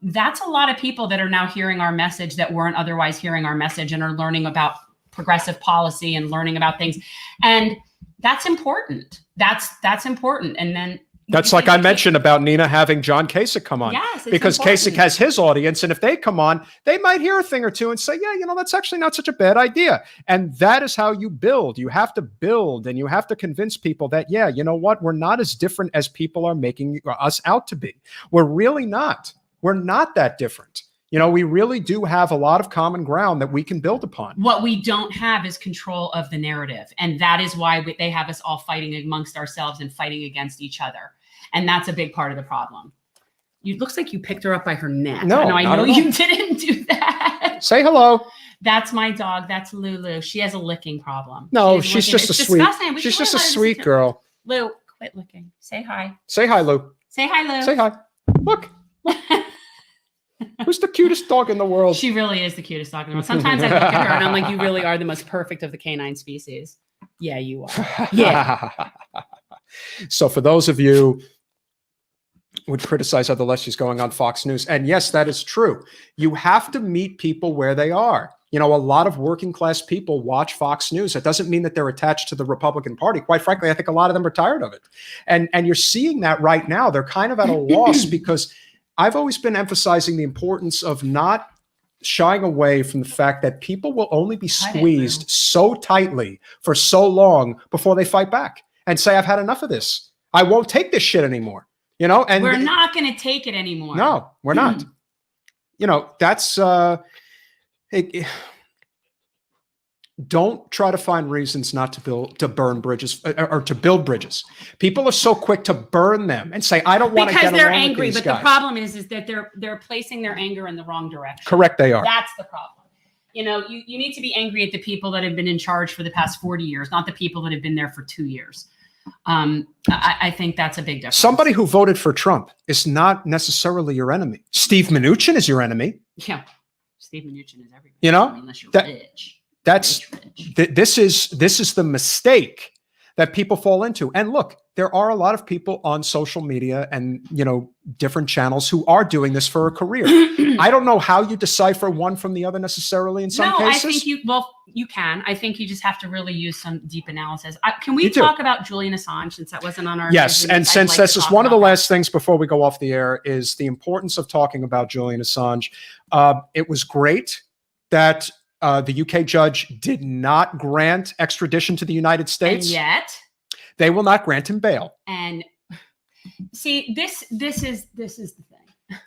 that's a lot of people that are now hearing our message that weren't otherwise hearing our message and are learning about progressive policy and learning about things. And that's important. That's important. And then that's like I mentioned about Nina having John Kasich come on. Yes, because Kasich has his audience. And if they come on, they might hear a thing or two and say, yeah, you know, that's actually not such a bad idea. And that is how you build. You have to build, and you have to convince people that, yeah, you know what? We're not as different as people are making us out to be. We're really not. We're not that different. You know, we really do have a lot of common ground that we can build upon. What we don't have is control of the narrative. And that is why they have us all fighting amongst ourselves and fighting against each other. And that's a big part of the problem. It looks like you picked her up by her neck. No, I know you didn't do that. Say hello. That's my dog. That's Lulu. She has a licking problem. No, she's just a sweet. She's just a sweet girl. Lou, quit licking. Say hi. Say hi, Lou. Say hi, Lou. Say hi. Look. Who's the cutest dog in the world? She really is the cutest dog in the world. Sometimes I look at her and I'm like, you really are the most perfect of the canine species. Yeah, you are. Yeah. So for those of you who would criticize other lefties going on Fox News, and yes, that is true. You have to meet people where they are. You know, a lot of working class people watch Fox News. That doesn't mean that they're attached to the Republican Party. Quite frankly, I think a lot of them are tired of it. And you're seeing that right now. They're kind of at a loss because I've always been emphasizing the importance of not shying away from the fact that people will only be squeezed so tightly for so long before they fight back and say, I've had enough of this. I won't take this shit anymore. You know, and we're not going to take it anymore. No, we're not. You know, that's don't try to find reasons not to burn bridges or to build bridges. People are so quick to burn them and say, I don't want to get along with these guys. Because they're angry, but the problem is that they're placing their anger in the wrong direction. Correct, they are. That's the problem. You know, you need to be angry at the people that have been in charge for the past 40 years, not the people that have been there for 2 years. I think that's a big difference. Somebody who voted for Trump is not necessarily your enemy. Steve Mnuchin is your enemy. Yeah, Steve Mnuchin is everybody. You know, unless you're rich. That's rich. This is the mistake that people fall into. And look, there are a lot of people on social media and, you know, different channels who are doing this for a career. I don't know how you decipher one from the other necessarily in some cases. I think you can. I think you just have to really use some deep analysis. Can we talk about Julian Assange since that wasn't on our Yes, and since this is one of the last things before we go off the air is the importance of talking about Julian Assange. It was great that the UK judge did not grant extradition to the United States. And yet they will not grant him bail. And see, this is the thing.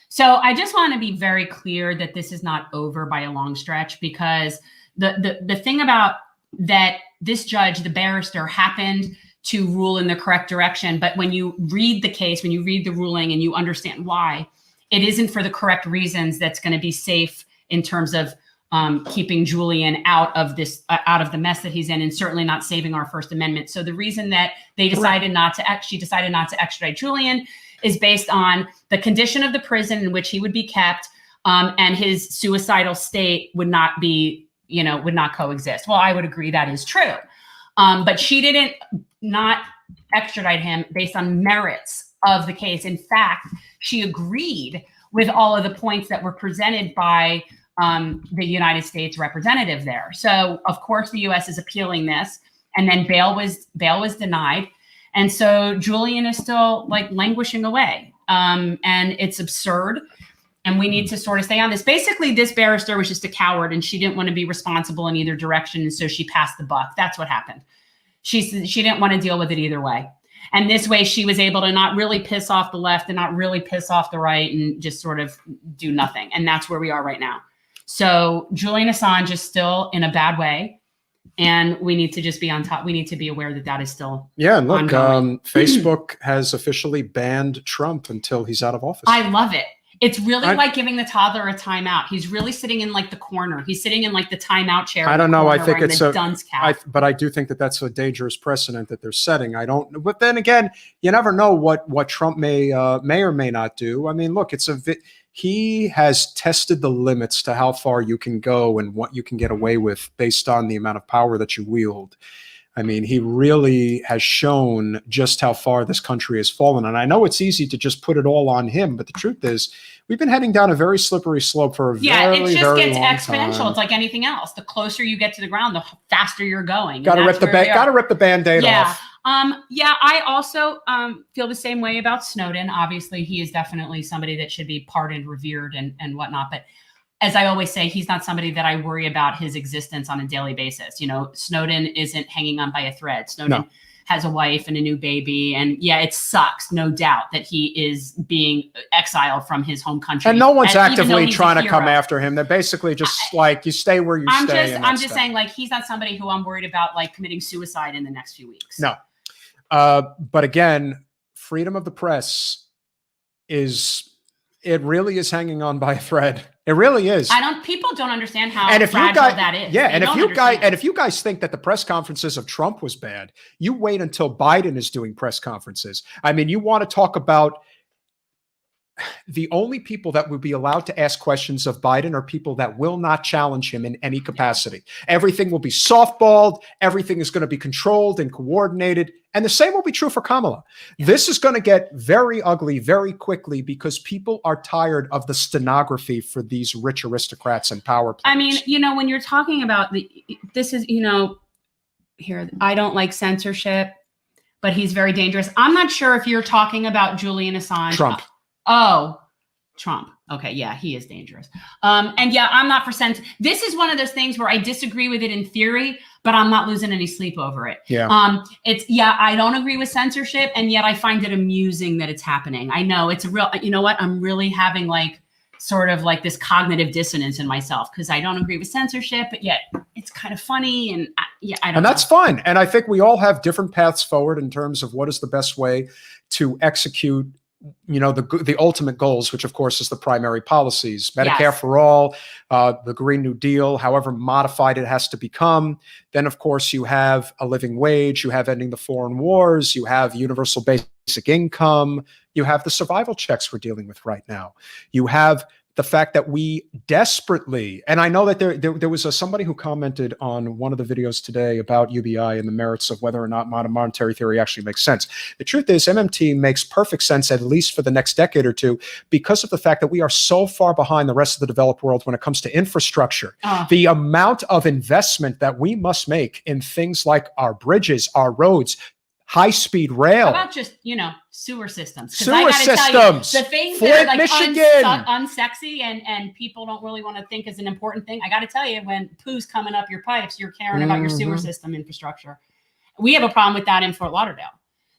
So I just want to be very clear that this is not over by a long stretch, because the thing about that, this judge, the barrister, happened to rule in the correct direction. But when you read the case, when you read the ruling and you understand why, it isn't for the correct reasons that's going to be safe in terms of keeping Julian out of the mess that he's in, and certainly not saving our First Amendment. So the reason that they decided she decided not to extradite Julian is based on the condition of the prison in which he would be kept, and his suicidal state would not coexist. Well, I would agree that is true. But she didn't not extradite him based on merits of the case. In fact, she agreed with all of the points that were presented by the United States representative there. So of course the U.S. is appealing this, and then bail was denied. And so Julian is still like languishing away. And it's absurd. And we need to sort of stay on this. Basically, this barrister was just a coward, and she didn't want to be responsible in either direction. And so she passed the buck. That's what happened. She didn't want to deal with it either way. And this way she was able to not really piss off the left and not really piss off the right and just sort of do nothing. And that's where we are right now. So Julian Assange is still in a bad way. And we need to just be on top. We need to be aware that that is still and look, Facebook has officially banned Trump until he's out of office. I love it. It's really like giving the toddler a timeout. He's really sitting in like the corner. He's sitting in like the timeout chair. I don't know. I think it's dunce cap. but I do think that that's a dangerous precedent that they're setting. I don't. But then again, you never know what Trump may or may not do. I mean, look, he has tested the limits to how far you can go and what you can get away with based on the amount of power that you wield. I mean, he really has shown just how far this country has fallen. And I know it's easy to just put it all on him, but the truth is we've been heading down a very slippery slope for a very, it just very gets long exponential. time. It's like anything else. The closer you get to the ground, the faster you're going. Got to rip the Band-Aid off. I also feel the same way about Snowden. Obviously, he is definitely somebody that should be pardoned, revered, and whatnot. But as I always say, he's not somebody that I worry about his existence on a daily basis. You know, Snowden isn't hanging on by a thread. Snowden has a wife and a new baby. And yeah, it sucks, no doubt, that he is being exiled from his home country. And no one's actively trying to come after him. They're basically just like, you stay where you stay. I'm just saying, like, he's not somebody who I'm worried about, like, committing suicide in the next few weeks. No. But again, freedom of the press it really is hanging on by a thread. It really is. People don't understand how fragile that is. Yeah, and if you guys think that the press conferences of Trump was bad, you wait until Biden is doing press conferences. I mean, you want to talk about the only people that would be allowed to ask questions of Biden are people that will not challenge him in any capacity. Everything will be softballed. Everything is going to be controlled and coordinated. And the same will be true for Kamala. Yeah. This is going to get very ugly very quickly because people are tired of the stenography for these rich aristocrats and power players. I mean, you know, when you're talking about here, I don't like censorship, but he's very dangerous. I'm not sure if you're talking about Julian Assange. Trump. Oh, Trump. Okay, yeah, he is dangerous. And yeah, I'm not for This is one of those things where I disagree with it in theory, but I'm not losing any sleep over it. Yeah. I don't agree with censorship, and yet I find it amusing that it's happening. I know it's you know what? I'm really having sort of like this cognitive dissonance in myself because I don't agree with censorship, but yet it's kind of funny. And I don't know. That's fine. And I think we all have different paths forward in terms of what is the best way to execute the ultimate goals, which of course is the primary policies, Medicare for all, the Green New Deal, however modified it has to become. Then of course you have a living wage, you have ending the foreign wars, you have universal basic income, you have the survival checks we're dealing with right now. You have the fact that we desperately, and I know that there was somebody who commented on one of the videos today about UBI and the merits of whether or not monetary theory actually makes sense. The truth is MMT makes perfect sense, at least for the next decade or two, because of the fact that we are so far behind the rest of the developed world when it comes to infrastructure. The amount of investment that we must make in things like our bridges, our roads, high-speed rail. How about just, sewer systems? Sewer systems. The things Flint, that are Michigan. unsexy and people don't really want to think is an important thing. I got to tell you, when poo's coming up your pipes, you're caring about your sewer system infrastructure. We have a problem with that in Fort Lauderdale.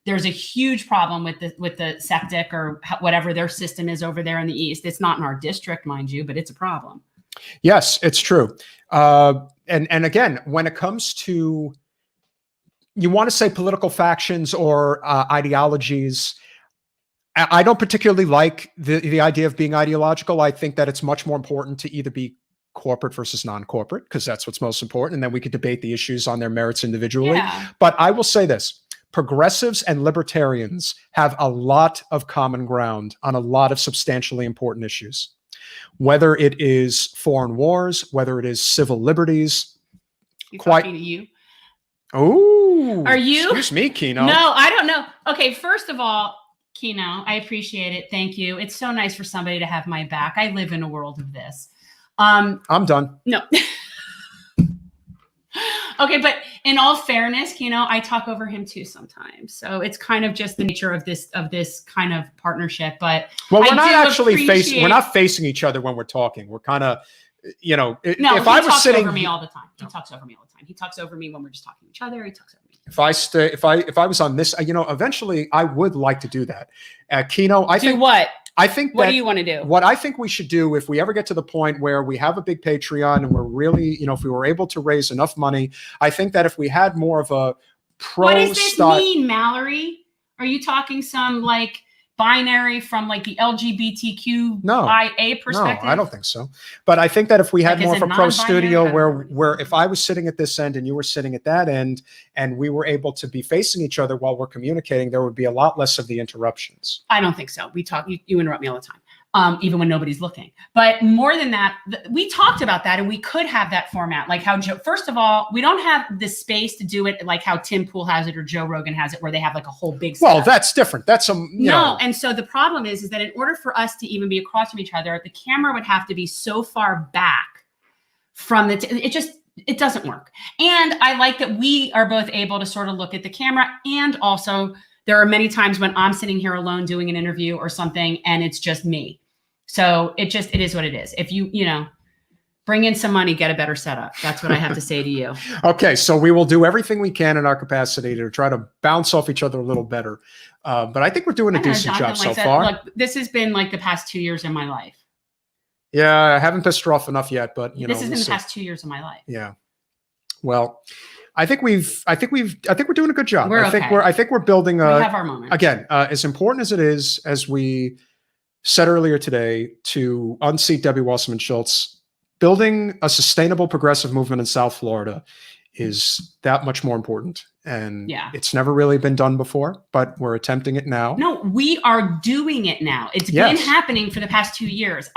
There's a huge problem with the septic or whatever their system is over there in the east. It's not in our district, mind you, but it's a problem. Yes, it's true. And again, when it comes to, you want to say political factions or ideologies, I don't particularly like the idea of being ideological. I think that it's much more important to either be corporate versus non-corporate, because that's what's most important. And then we could debate the issues on their merits individually. Yeah. But I will say this, progressives and libertarians have a lot of common ground on a lot of substantially important issues, whether it is foreign wars, whether it is civil liberties. Talking to you. Oh, are you? Excuse me, Kino. No, I don't know. Okay, first of all, Kino, I appreciate it. Thank you. It's so nice for somebody to have my back. I live in a world of this. I'm done. No. Okay, but in all fairness, Kino, I talk over him too sometimes. So it's kind of just the nature of this kind of partnership. But we're not actually we're not facing each other when we're talking. We're kind of, if I was sitting over me all the time. He talks over me all the time. He talks over me when we're just talking to each other. He talks over me. If I was on this, eventually I would like to do that. Kino, I think what? I think what do you want to do? What I think we should do, if we ever get to the point where we have a big Patreon and we're really, if we were able to raise enough money, I think that if we had more of a pro What does this mean, Mallory? Are you talking some like binary from like the LGBTQIA perspective? No, I don't think so. But I think that if we had more of a pro studio where if I was sitting at this end and you were sitting at that end and we were able to be facing each other while we're communicating, there would be a lot less of the interruptions. I don't think so. We talk, you interrupt me all the time. Even when nobody's looking. But more than that, we talked about that, and we could have that format. Like how first of all, we don't have the space to do it like how Tim Pool has it or Joe Rogan has it, where they have like a whole big Well, that's different. That's no. And so the problem is that in order for us to even be across from each other, the camera would have to be so far back from the it doesn't work. And I like that we are both able to sort of look at the camera, and also there are many times when I'm sitting here alone doing an interview or something and it's just me. So it is what it is. If you bring in some money, get a better setup. That's what I have to say to you. Okay. So we will do everything we can in our capacity to try to bounce off each other a little better. But I think we're doing a decent job so far. Look, this has been like the past 2 years of my life. Yeah. I haven't pissed her off enough yet, but this has been the past 2 years of my life. Yeah. Well, I think we're doing a good job. I think we're building we have our moment. Again, as important as it is, as we said earlier today, to unseat Debbie Wasserman Schultz, building a sustainable progressive movement in South Florida is that much more important. And it's never really been done before, but we're attempting it now. No, we are doing it now. It's been happening for the past 2 years.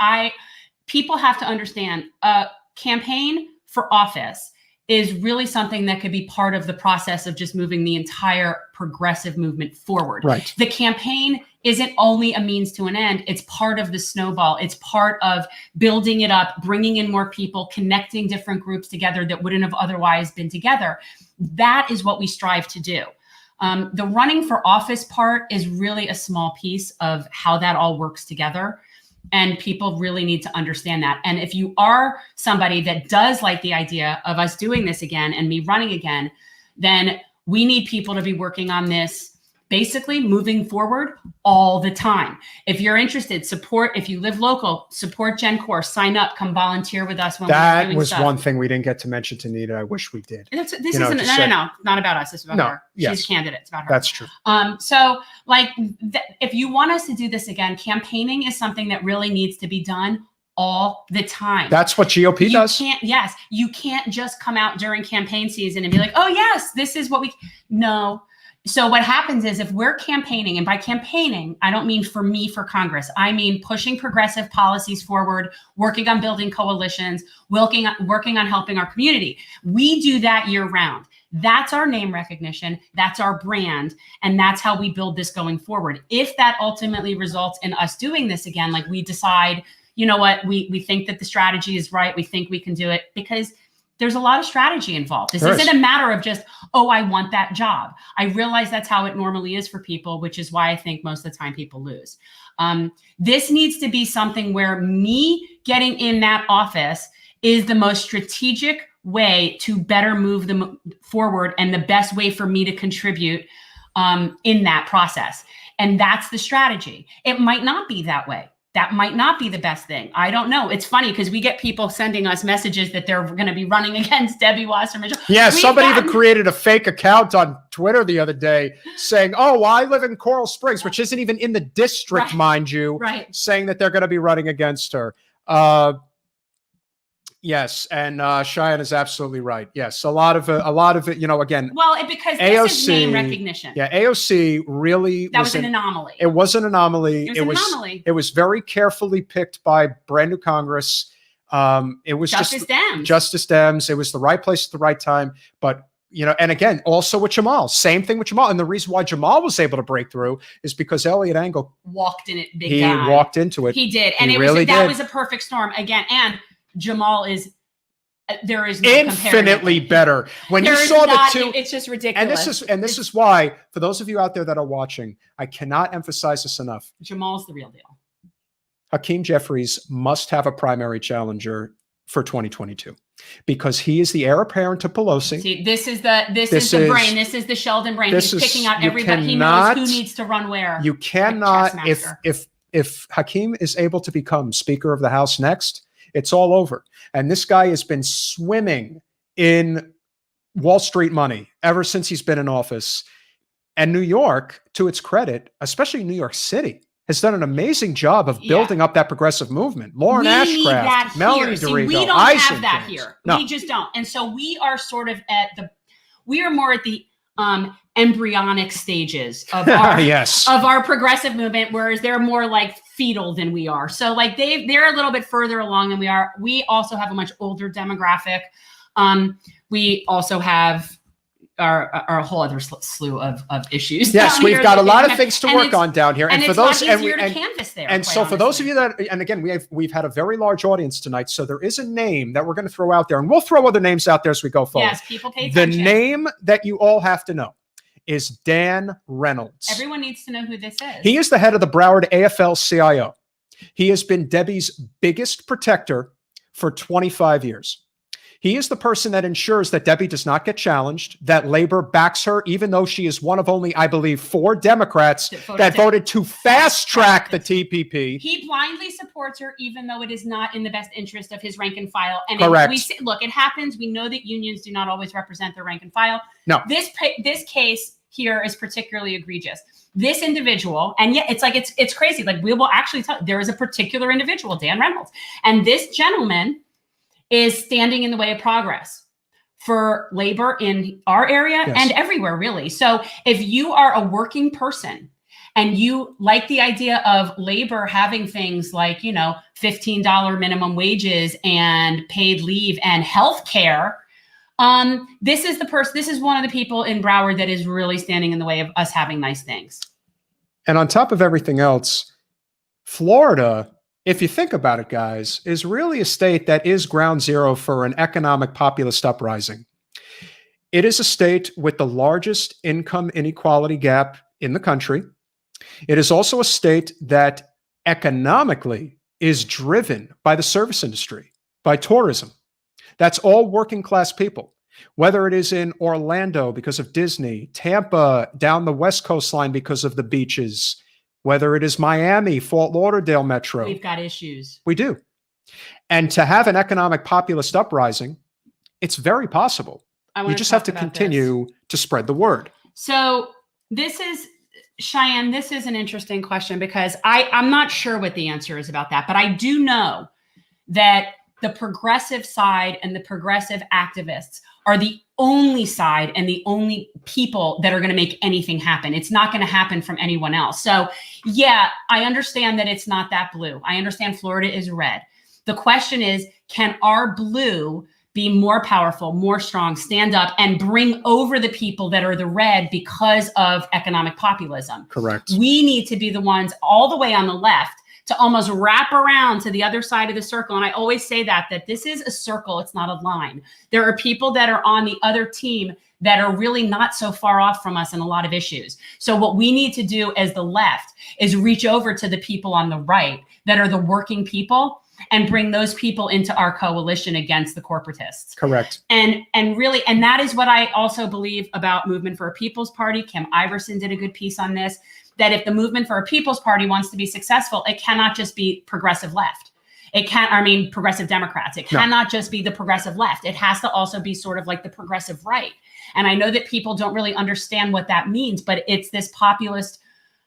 People have to understand, a campaign for office is really something that could be part of the process of just moving the entire progressive movement forward. Right. The campaign isn't only a means to an end. It's part of the snowball. It's part of building it up, bringing in more people, connecting different groups together that wouldn't have otherwise been together. That is what we strive to do. The running for office part is really a small piece of how that all works together. And people really need to understand that. And if you are somebody that does like the idea of us doing this again and me running again, then we need people to be working on this, basically moving forward all the time. If you're interested, support. If you live local, support GenCore, sign up, come volunteer with us. That was one thing we didn't get to mention to Nita. I wish we did. This isn't, no, not about us. It's about her. She's a candidate. It's about her. That's true. So like, if you want us to do this again, campaigning is something that really needs to be done all the time. That's what GOP does. You can't just come out during campaign season and be like, oh yes, this is what no. So what happens is if we're campaigning, and by campaigning, I don't mean for me for Congress, I mean pushing progressive policies forward, working on building coalitions, working on helping our community. We do that year round. That's our name recognition. That's our brand. And that's how we build this going forward. If that ultimately results in us doing this again, like we decide, you know what, we think that the strategy is right. We think we can do it, because there's a lot of strategy involved. This isn't a matter of just, oh, I want that job. I realize that's how it normally is for people, which is why I think most of the time people lose. This needs to be something where me getting in that office is the most strategic way to better move them forward and the best way for me to contribute in that process. And that's the strategy. It might not be that way. That might not be the best thing. I don't know. It's funny because we get people sending us messages that they're going to be running against Debbie Wasserman. Yeah, somebody even created a fake account on Twitter the other day saying, oh, well, I live in Coral Springs, which isn't even in the district, mind you, saying that they're going to be running against her. Yes, and Shayan is absolutely right. Yes, a lot of it, you know, again. Well, because AOC, this is name recognition. Yeah, AOC really was an anomaly. It was an anomaly. It was very carefully picked by brand new Congress. It was Justice Dems. It was the right place at the right time. But you know, and again, also with Jamal, same thing with Jamal. And the reason why Jamal was able to break through is because Elliot Engel walked in it big. He walked into it. He did, and that was a perfect storm again. And Jamal there is no infinitely better. When you saw the two, it's just ridiculous. And this is why, for those of you out there that are watching, I cannot emphasize this enough. Jamal's the real deal. Hakeem Jeffries must have a primary challenger for 2022. because he is the heir apparent to Pelosi. See, this is the brain. This is the Sheldon brain. He's picking out everybody. He knows who needs to run where. You cannot, if Hakeem is able to become Speaker of the House next, it's all over. And this guy has been swimming in Wall Street money ever since he's been in office. And New York, to its credit, especially New York City, has done an amazing job of building up that progressive movement. Lauren Ashcraft, Melanie DeRigo, we don't have that here. No. We just don't. And so we are sort of we are more at the embryonic stages of our of our progressive movement, whereas they're more like fetal than we are. So like they're a little bit further along than we are. We also have a much older demographic. We also have our whole other slew of issues. Yes, we've got a lot of things to work on down here, and for those to canvas there. And so for those of you that, and again, we've had a very large audience tonight, so there is a name that we're going to throw out there, and we'll throw other names out there as we go forward. Yes, people pay attention. The name that you all have to know is Dan Reynolds. Everyone needs to know who this is. He is the head of the Broward AFL-CIO. He has been Debbie's biggest protector for 25 years. He is the person that ensures that Debbie does not get challenged, that Labor backs her, even though she is one of only, I believe, 4 Democrats that voted to fast track the TPP. He blindly supports her, even though it is not in the best interest of his rank and file. And correct. Look, it happens. We know that unions do not always represent their rank and file. No. This case here is particularly egregious. This individual, and yet it's crazy. Like, we will actually tell, there is a particular individual, Dan Reynolds, and this gentleman is standing in the way of progress for labor in our area and everywhere, really. So if you are a working person and you like the idea of labor having things like, $15 minimum wages and paid leave and health care, this is one of the people in Broward that is really standing in the way of us having nice things. And on top of everything else, Florida, if you think about it, guys, is really a state that is ground zero for an economic populist uprising. It is a state with the largest income inequality gap in the country. It is also a state that economically is driven by the service industry, by tourism. That's all working class people, whether it is in Orlando because of Disney, Tampa down the West Coast line because of the beaches, whether it is Miami, Fort Lauderdale Metro. We've got issues. We do. And to have an economic populist uprising, it's very possible. You just have to continue to spread the word. So Shayan, this is an interesting question because I'm not sure what the answer is about that, but I do know that the progressive side and the progressive activists are the only side and the only people that are going to make anything happen. It's not going to happen from anyone else. So yeah, I understand that it's not that blue. I understand Florida is red. The question is, can our blue be more powerful, more strong, stand up and bring over the people that are the red because of economic populism? Correct. We need to be the ones all the way on the left to almost wrap around to the other side of the circle. And I always say that this is a circle, it's not a line. There are people that are on the other team that are really not so far off from us in a lot of issues. So what we need to do as the left is reach over to the people on the right that are the working people and bring those people into our coalition against the corporatists. Correct. And that is what I also believe about Movement for a People's Party. Kim Iverson did a good piece on this, that if the Movement for a People's Party wants to be successful, it cannot just be progressive left. Progressive Democrats. It cannot just be the progressive left. It has to also be sort of like the progressive right. And I know that people don't really understand what that means, but it's this populist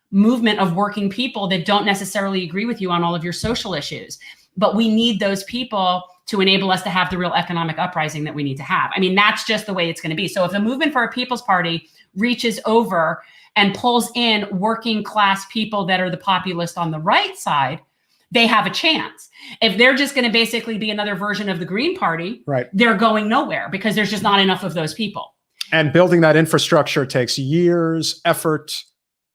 movement of working people that don't necessarily agree with you on all of your social issues. But we need those people to enable us to have the real economic uprising that we need to have. I mean, that's just the way it's going to be. So if the Movement for a People's Party reaches over and pulls in working class people that are the populist on the right side, they have a chance. If they're just going to basically be another version of the Green Party, right, they're going nowhere because there's just not enough of those people. And building that infrastructure takes years, effort.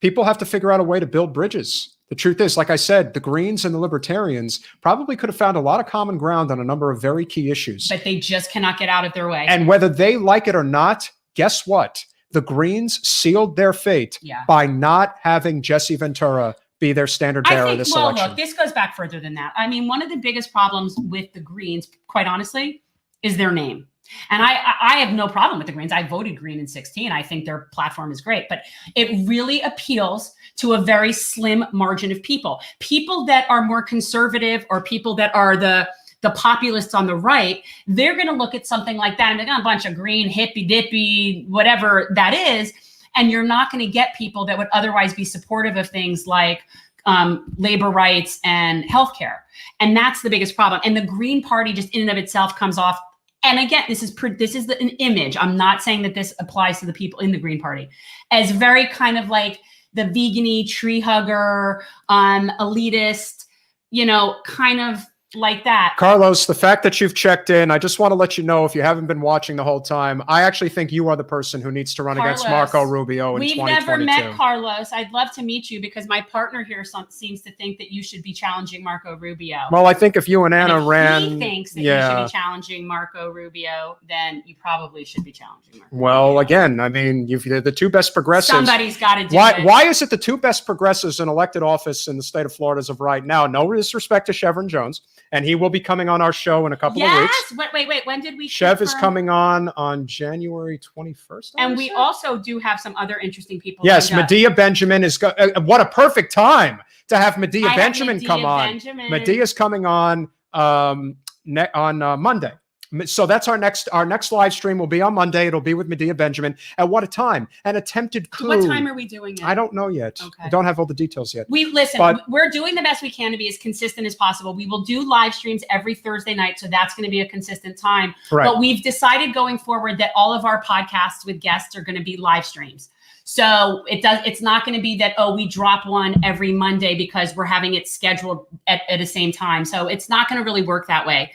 People have to figure out a way to build bridges. The truth is, like I said, the Greens and the Libertarians probably could have found a lot of common ground on a number of very key issues. But they just cannot get out of their way. And whether they like it or not, guess what? The Greens sealed their fate by not having Jesse Ventura be their standard bearer this election. Look, this goes back further than that. I mean, one of the biggest problems with the Greens, quite honestly, is their name. And I have no problem with the Greens. I voted Green in 2016. I think their platform is great, but it really appeals to a very slim margin of people. People that are more conservative or people that are the populists on the right, they're going to look at something like that and they're going to a bunch of green, hippy dippy, whatever that is. And you're not going to get people that would otherwise be supportive of things like labor rights and healthcare. And that's the biggest problem. And the Green Party just in and of itself comes off. And again, this is an image. I'm not saying that this applies to the people in the Green Party, as very kind of like the vegan-y, tree hugger, elitist, kind of like that. Carlos, the fact that you've checked in, I just want to let you know, if you haven't been watching the whole time, I actually think you are the person who needs to run against Marco Rubio in 2022. We've never met Carlos. I'd love to meet you because my partner here seems to think that you should be challenging Marco Rubio. Well, I think if you and Anna ran... If he thinks that you should be challenging Marco Rubio, then you probably should be challenging Marco Rubio. Again, I mean, you're the two best progressives. Somebody's got to do it. Why is it the two best progressives in elected office in the state of Florida as of right now? No disrespect to Chevron Jones. And he will be coming on our show in a couple of weeks. Wait. When did we? Chev is coming on January 21st. And we also do have some other interesting people. Yes, Medea Benjamin is. What a perfect time to have Medea Benjamin come on. Medea's coming on Monday. So that's our next live stream will be on Monday. It'll be with Medea Benjamin. At what a time? An attempted coup. What time are we doing it? I don't know yet. Okay. I don't have all the details yet. We're doing the best we can to be as consistent as possible. We will do live streams every Thursday night. So that's going to be a consistent time. Right. But we've decided going forward that all of our podcasts with guests are going to be live streams. So it's not going to be that, we drop one every Monday because we're having it scheduled at the same time. So it's not going to really work that way.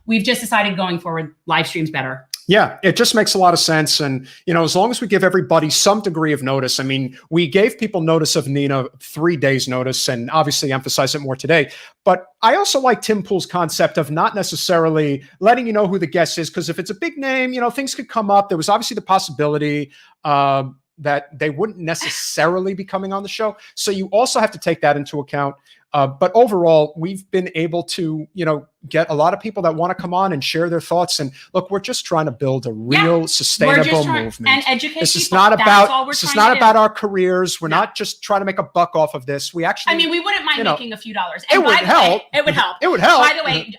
We've just decided going forward, live streams better. Yeah, it just makes a lot of sense. And, as long as we give everybody some degree of notice, I mean, we gave people notice of Nina 3 days notice and obviously emphasize it more today. But I also like Tim Pool's concept of not necessarily letting you know who the guest is, because if it's a big name, things could come up. There was obviously the possibility that they wouldn't necessarily be coming on the show. So you also have to take that into account. But overall, we've been able to, get a lot of people that want to come on and share their thoughts. And look, we're just trying to build a real sustainable movement. And educate this people. Is not about this is not about our careers. We're not just trying to make a buck off of this. We actually, we wouldn't mind making a few dollars. And it would help. It would help. It would help. By the way,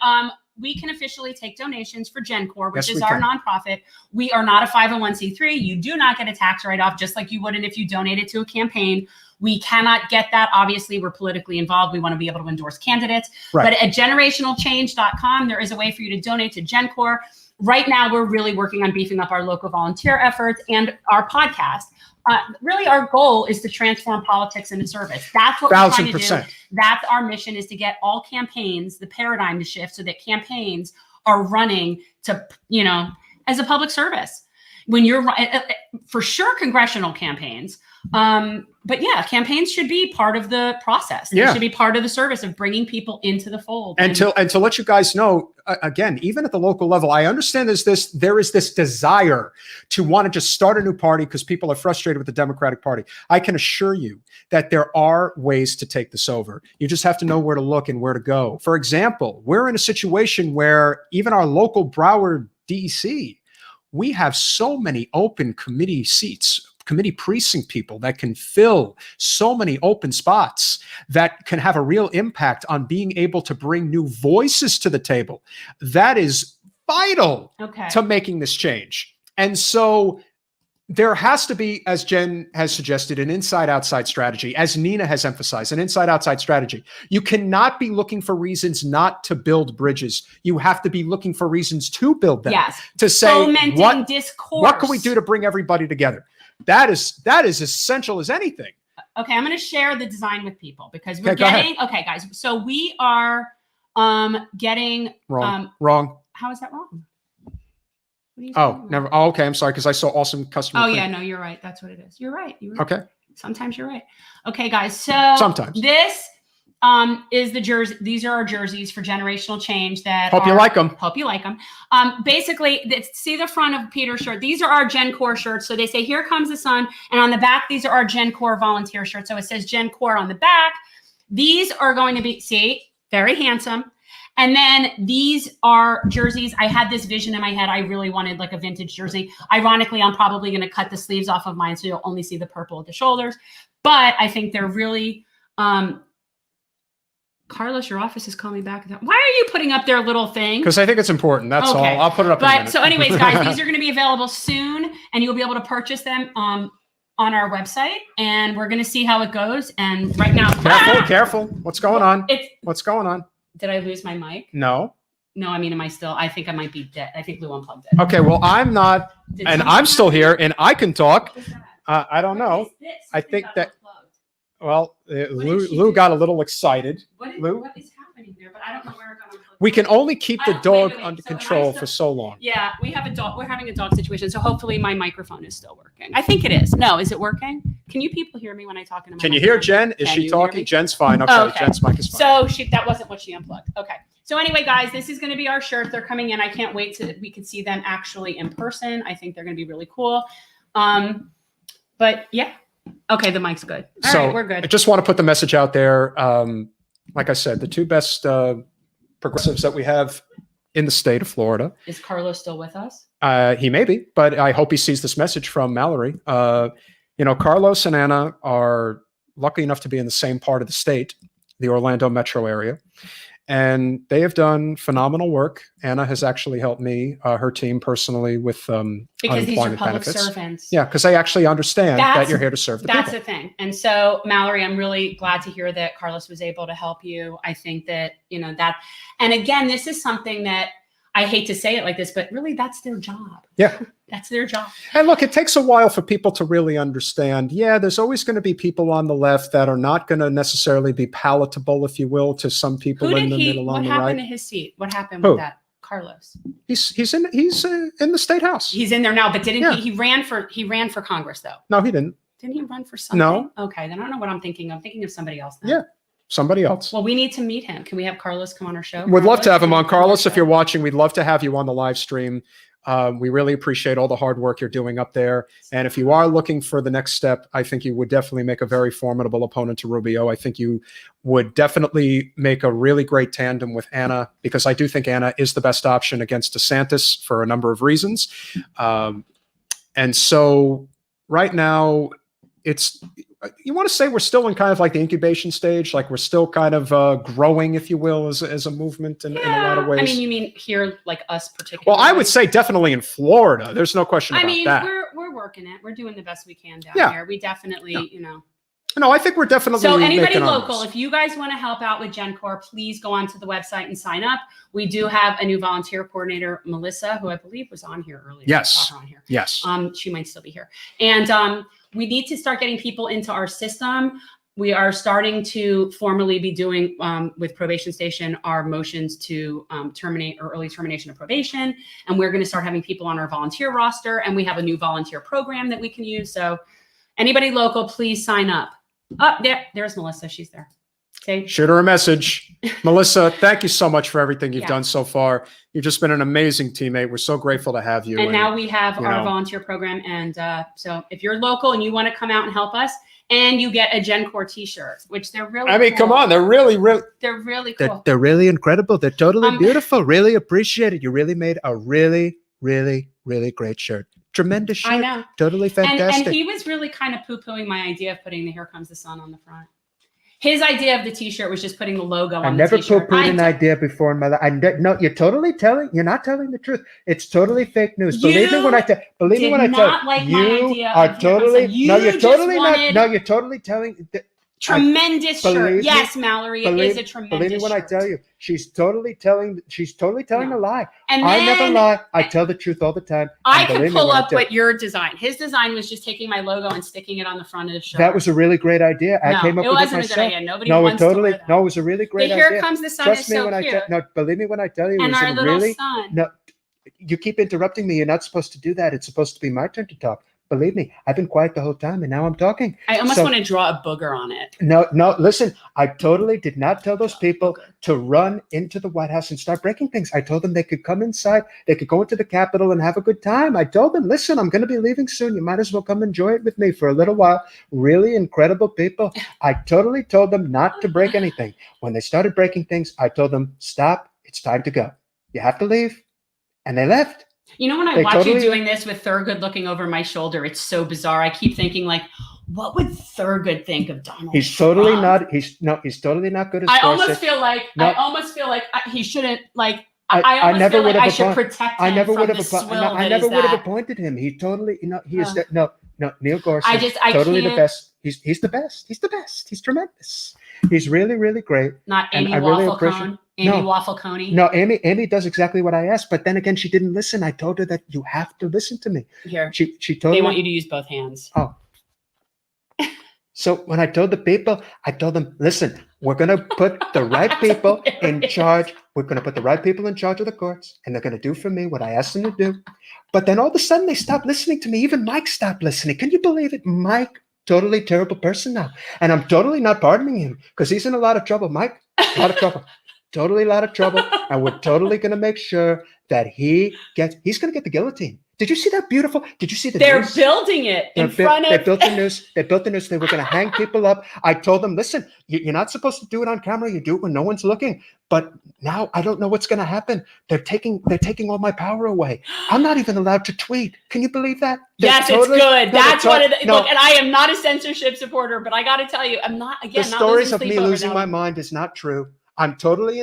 we can officially take donations for GenCore, which is our nonprofit. We are not a 501c3. You do not get a tax write-off, just like you wouldn't if you donated to a campaign. We cannot get that. Obviously, we're politically involved. We want to be able to endorse candidates. Right. But at generationalchange.com, there is a way for you to donate to GenCore. Right now, we're really working on beefing up our local volunteer efforts and our podcast. Really, our goal is to transform politics into service. That's what we're trying to do. That's our mission, is to get all campaigns, the paradigm to shift so that campaigns are running to, as a public service. When you're, for sure, congressional campaigns. But yeah, campaigns should be part of the process. They should be part of the service of bringing people into the fold. And to let you guys know, again, even at the local level, I understand there is this desire to want to just start a new party because people are frustrated with the Democratic Party. I can assure you that there are ways to take this over. You just have to know where to look and where to go. For example, we're in a situation where even our local Broward DEC, we have so many open committee seats, committee precinct people that can fill so many open spots that can have a real impact on being able to bring new voices to the table. That is vital to making this change. And so there has to be, as Jen has suggested, an inside-outside strategy, as Nina has emphasized, an inside-outside strategy. You cannot be looking for reasons not to build bridges. You have to be looking for reasons to build them. Yes. To say, what can we do to bring everybody together? That is essential as anything. Okay, I'm going to share the design with people because we're getting, guys. So we are getting wrong. How is that wrong? Never. Oh, okay. I'm sorry, because I saw awesome customer. Oh, yeah, no, you're right. That's what it is. You're right. Okay. Sometimes you're right. Okay, guys. So sometimes this is the jersey. These are our jerseys for Generational Change. Hope you like them. Hope you like them. Basically, see the front of Peter's shirt. These are our GenCore shirts. So they say, "Here comes the sun," and on the back, these are our GenCore volunteer shirts. So it says GenCore on the back. These are going to be very handsome. And then these are jerseys. I had this vision in my head. I really wanted like a vintage jersey. Ironically, I'm probably going to cut the sleeves off of mine so you'll only see the purple at the shoulders. But I think they're really, Carlos, your office is calling me back. Why are you putting up their little thing? Because I think it's important. That's all. I'll put it up in a minute. So anyways, guys, these are going to be available soon, and you'll be able to purchase them on our website, and we're going to see how it goes. And right now, careful. What's going on? What's going on? Did I lose my mic? No. No, I mean, am I still? I think I might be dead. I think Lou unplugged it. Okay, well, I'm not, and I'm still here, and I can talk. I don't know. I think that. Well, Lou got a little excited. What is happening there? But I don't know where it got unplugged. We can only keep the dog under control for so long. Yeah, we have a dog. We're having a dog situation, so hopefully my microphone is still working. I think it is. No, is it working? Can you people hear me when I talk into my Can you hear Jen? Is she talking? Jen's fine. Okay, Jen's mic is fine. So that wasn't what she unplugged. Okay. So anyway, guys, this is going to be our shirt. They're coming in. I can't wait till we can see them actually in person. I think they're going to be really cool. But yeah. Okay, the mic's good. All right, we're good. I just want to put the message out there. Like I said, the two best progressives that we have in the state of Florida. Is Carlos still with us? He may be, but I hope he sees this message from Mallory. Carlos and Anna are lucky enough to be in the same part of the state, the Orlando metro area. And they have done phenomenal work. Anna has actually helped me, her team personally, with because these are public benefits. Servants. Yeah, because they actually understand that you're here to serve the people. That's the thing. And so, Mallory, I'm really glad to hear that Carlos was able to help you. I think that, that, and again, this is something that I hate to say it like this, but really that's their job. Yeah. That's their job. And look, it takes a while for people to really understand. Yeah, there's always going to be people on the left that are not going to necessarily be palatable, if you will, to some people in the middle on the right. What happened to his seat? What happened with that? Carlos. He's in the state house. He's in there now, but didn't he ran for Congress though? No, he didn't. Didn't he run for something? No. Okay, then I don't know what I'm thinking. I'm thinking of somebody else then. Yeah. Somebody else. Well, we need to meet him. Can we have Carlos come on our show? We'd love to have him on. Carlos, if you're watching, we'd love to have you on the live stream. We really appreciate all the hard work you're doing up there. And if you are looking for the next step, I think you would definitely make a very formidable opponent to Rubio. I think you would definitely make a really great tandem with Anna, because I do think Anna is the best option against DeSantis for a number of reasons. And so right now, you want to say we're still in kind of like the incubation stage, like we're still kind of growing, if you will, as a movement in a lot of ways. I mean, you mean here, like us particularly? Well, I would say definitely in Florida. There's no question about that. We're working it. We're doing the best we can down here. We definitely, No, I think we're definitely. So anybody local, if you guys want to help out with GenCorp, please go onto the website and sign up. We do have a new volunteer coordinator, Melissa, who I believe was on here earlier. Yes. Yes. She might still be here. And we need to start getting people into our system. We are starting to formally be doing with Probation Station our motions to terminate or early termination of probation. And we're going to start having people on our volunteer roster. And we have a new volunteer program that we can use. So anybody local, please sign up. Oh, there's Melissa. She's there. Okay. Shoot her a message. Melissa, thank you so much for everything you've done so far. You've just been an amazing teammate. We're so grateful to have you. And now we have our volunteer program. And so if you're local and you want to come out and help us, and you get a GenCorp t-shirt, which they're really cool. Come on. They're really they're really cool. They're really incredible. They're totally beautiful. Really appreciate it. You really made a really, really, really great shirt. Tremendous shirt. I know. Totally fantastic. And he was really kind of poo-pooing my idea of putting the "Here Comes the Sun" on the front. His idea of the t-shirt was just putting the logo on the t-shirt. I never poo-pooed an idea before in my life. No, you're not telling the truth. It's totally fake news. Believe me when I tell you. You're totally telling. Tremendous shirt. Yes, Mallory, it is a tremendous Believe me when I tell you, she's totally telling a lie. And I never lie. I tell the truth all the time. I can pull up what your design. His design was just taking my logo and sticking it on the front of the shirt. That was a really great idea. I came up with it myself. It wasn't a good idea. Nobody wants to wear that. No, it was a really great idea. Here Comes the Sun is so cute. Believe me when I tell you, and our little son. No, you keep interrupting me. You're not supposed to do that. It's supposed to be my turn to talk. Believe me, I've been quiet the whole time, and now I'm talking. I almost want to draw a booger on it. No, listen, I totally did not tell those people to run into the White House and start breaking things. I told them they could come inside, they could go into the Capitol and have a good time. I told them, listen, I'm going to be leaving soon. You might as well come enjoy it with me for a little while. Really incredible people. I totally told them not to break anything. When they started breaking things, I told them, stop. it's time to go. You have to leave. And they left. You know, when I They watch totally- you doing this with Thurgood looking over my shoulder, it's so bizarre. I keep thinking, like, what would Thurgood think of Donald He's Trump? totally not. He's totally not good as I Gorsuch. almost feel like No. he shouldn't, like, I I almost never feel like would I have should appointed- protect I him never from would have. the swill I that never is would have that. appointed him. He totally, he is no Neil Gorsuch. I totally the can't- best. He's the best. He's the best. He's tremendous. He's really, really great. Not And Amy I really Waffle appreciate- Cone. Amy No. Waffle Coney. No, Amy does exactly what I asked, but then again, she didn't listen. I told her that you have to listen to me. Here. She told They me. want you to use both hands. Oh. So when I told the people, I told them, listen, we're going to put the right people in charge. We're going to put the right people in charge of the courts, and they're going to do for me what I asked them to do. But then all of a sudden, they stopped listening to me. Even Mike stopped listening. Can you believe it? Mike, totally terrible person now. And I'm totally not pardoning him because he's in a lot of trouble. Mike, a lot of trouble. Totally a lot of trouble. And we're totally going to make sure that he's going to get the guillotine. Did you see that beautiful? Did you see the They're news? building it in front They of. built the news. They built the news. They were going to hang people up. I told them, listen, you're not supposed to do it on camera. You do it when no one's looking. But now I don't know what's going to happen. They're taking all my power away. I'm not even allowed to tweet. Can you believe that? Yes, They're totally- it's good. no, That's they're what it. no, Look, and I am not a censorship supporter, but I got to tell you, I'm not. the Again, not stories losing of sleep me over losing them. my mind is not true. I'm totally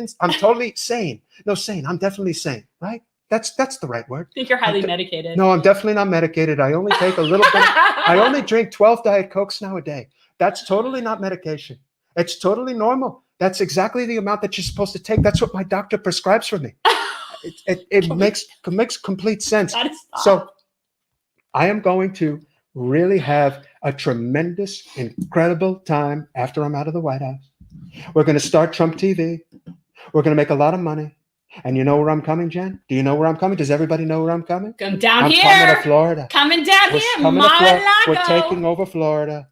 sane. No, sane. I'm definitely sane, right? That's the right word. I think you're highly I'm medicated. No, I'm definitely not medicated. I only take a little bit. I only drink 12 Diet Cokes now a day. That's totally not medication. It's totally normal. That's exactly the amount that you're supposed to take. That's what my doctor prescribes for me. It makes complete sense. Gotta stop. So I am going to really have a tremendous, incredible time after I'm out of the White House. We're going to start Trump TV. We're going to make a lot of money. And you know where I'm coming, Jen? Do you know where I'm coming? Does everybody know where I'm coming? Come down I'm here. coming to Florida. Coming down We're here. coming to Florida. We're Mar-a-Lago. taking over Florida.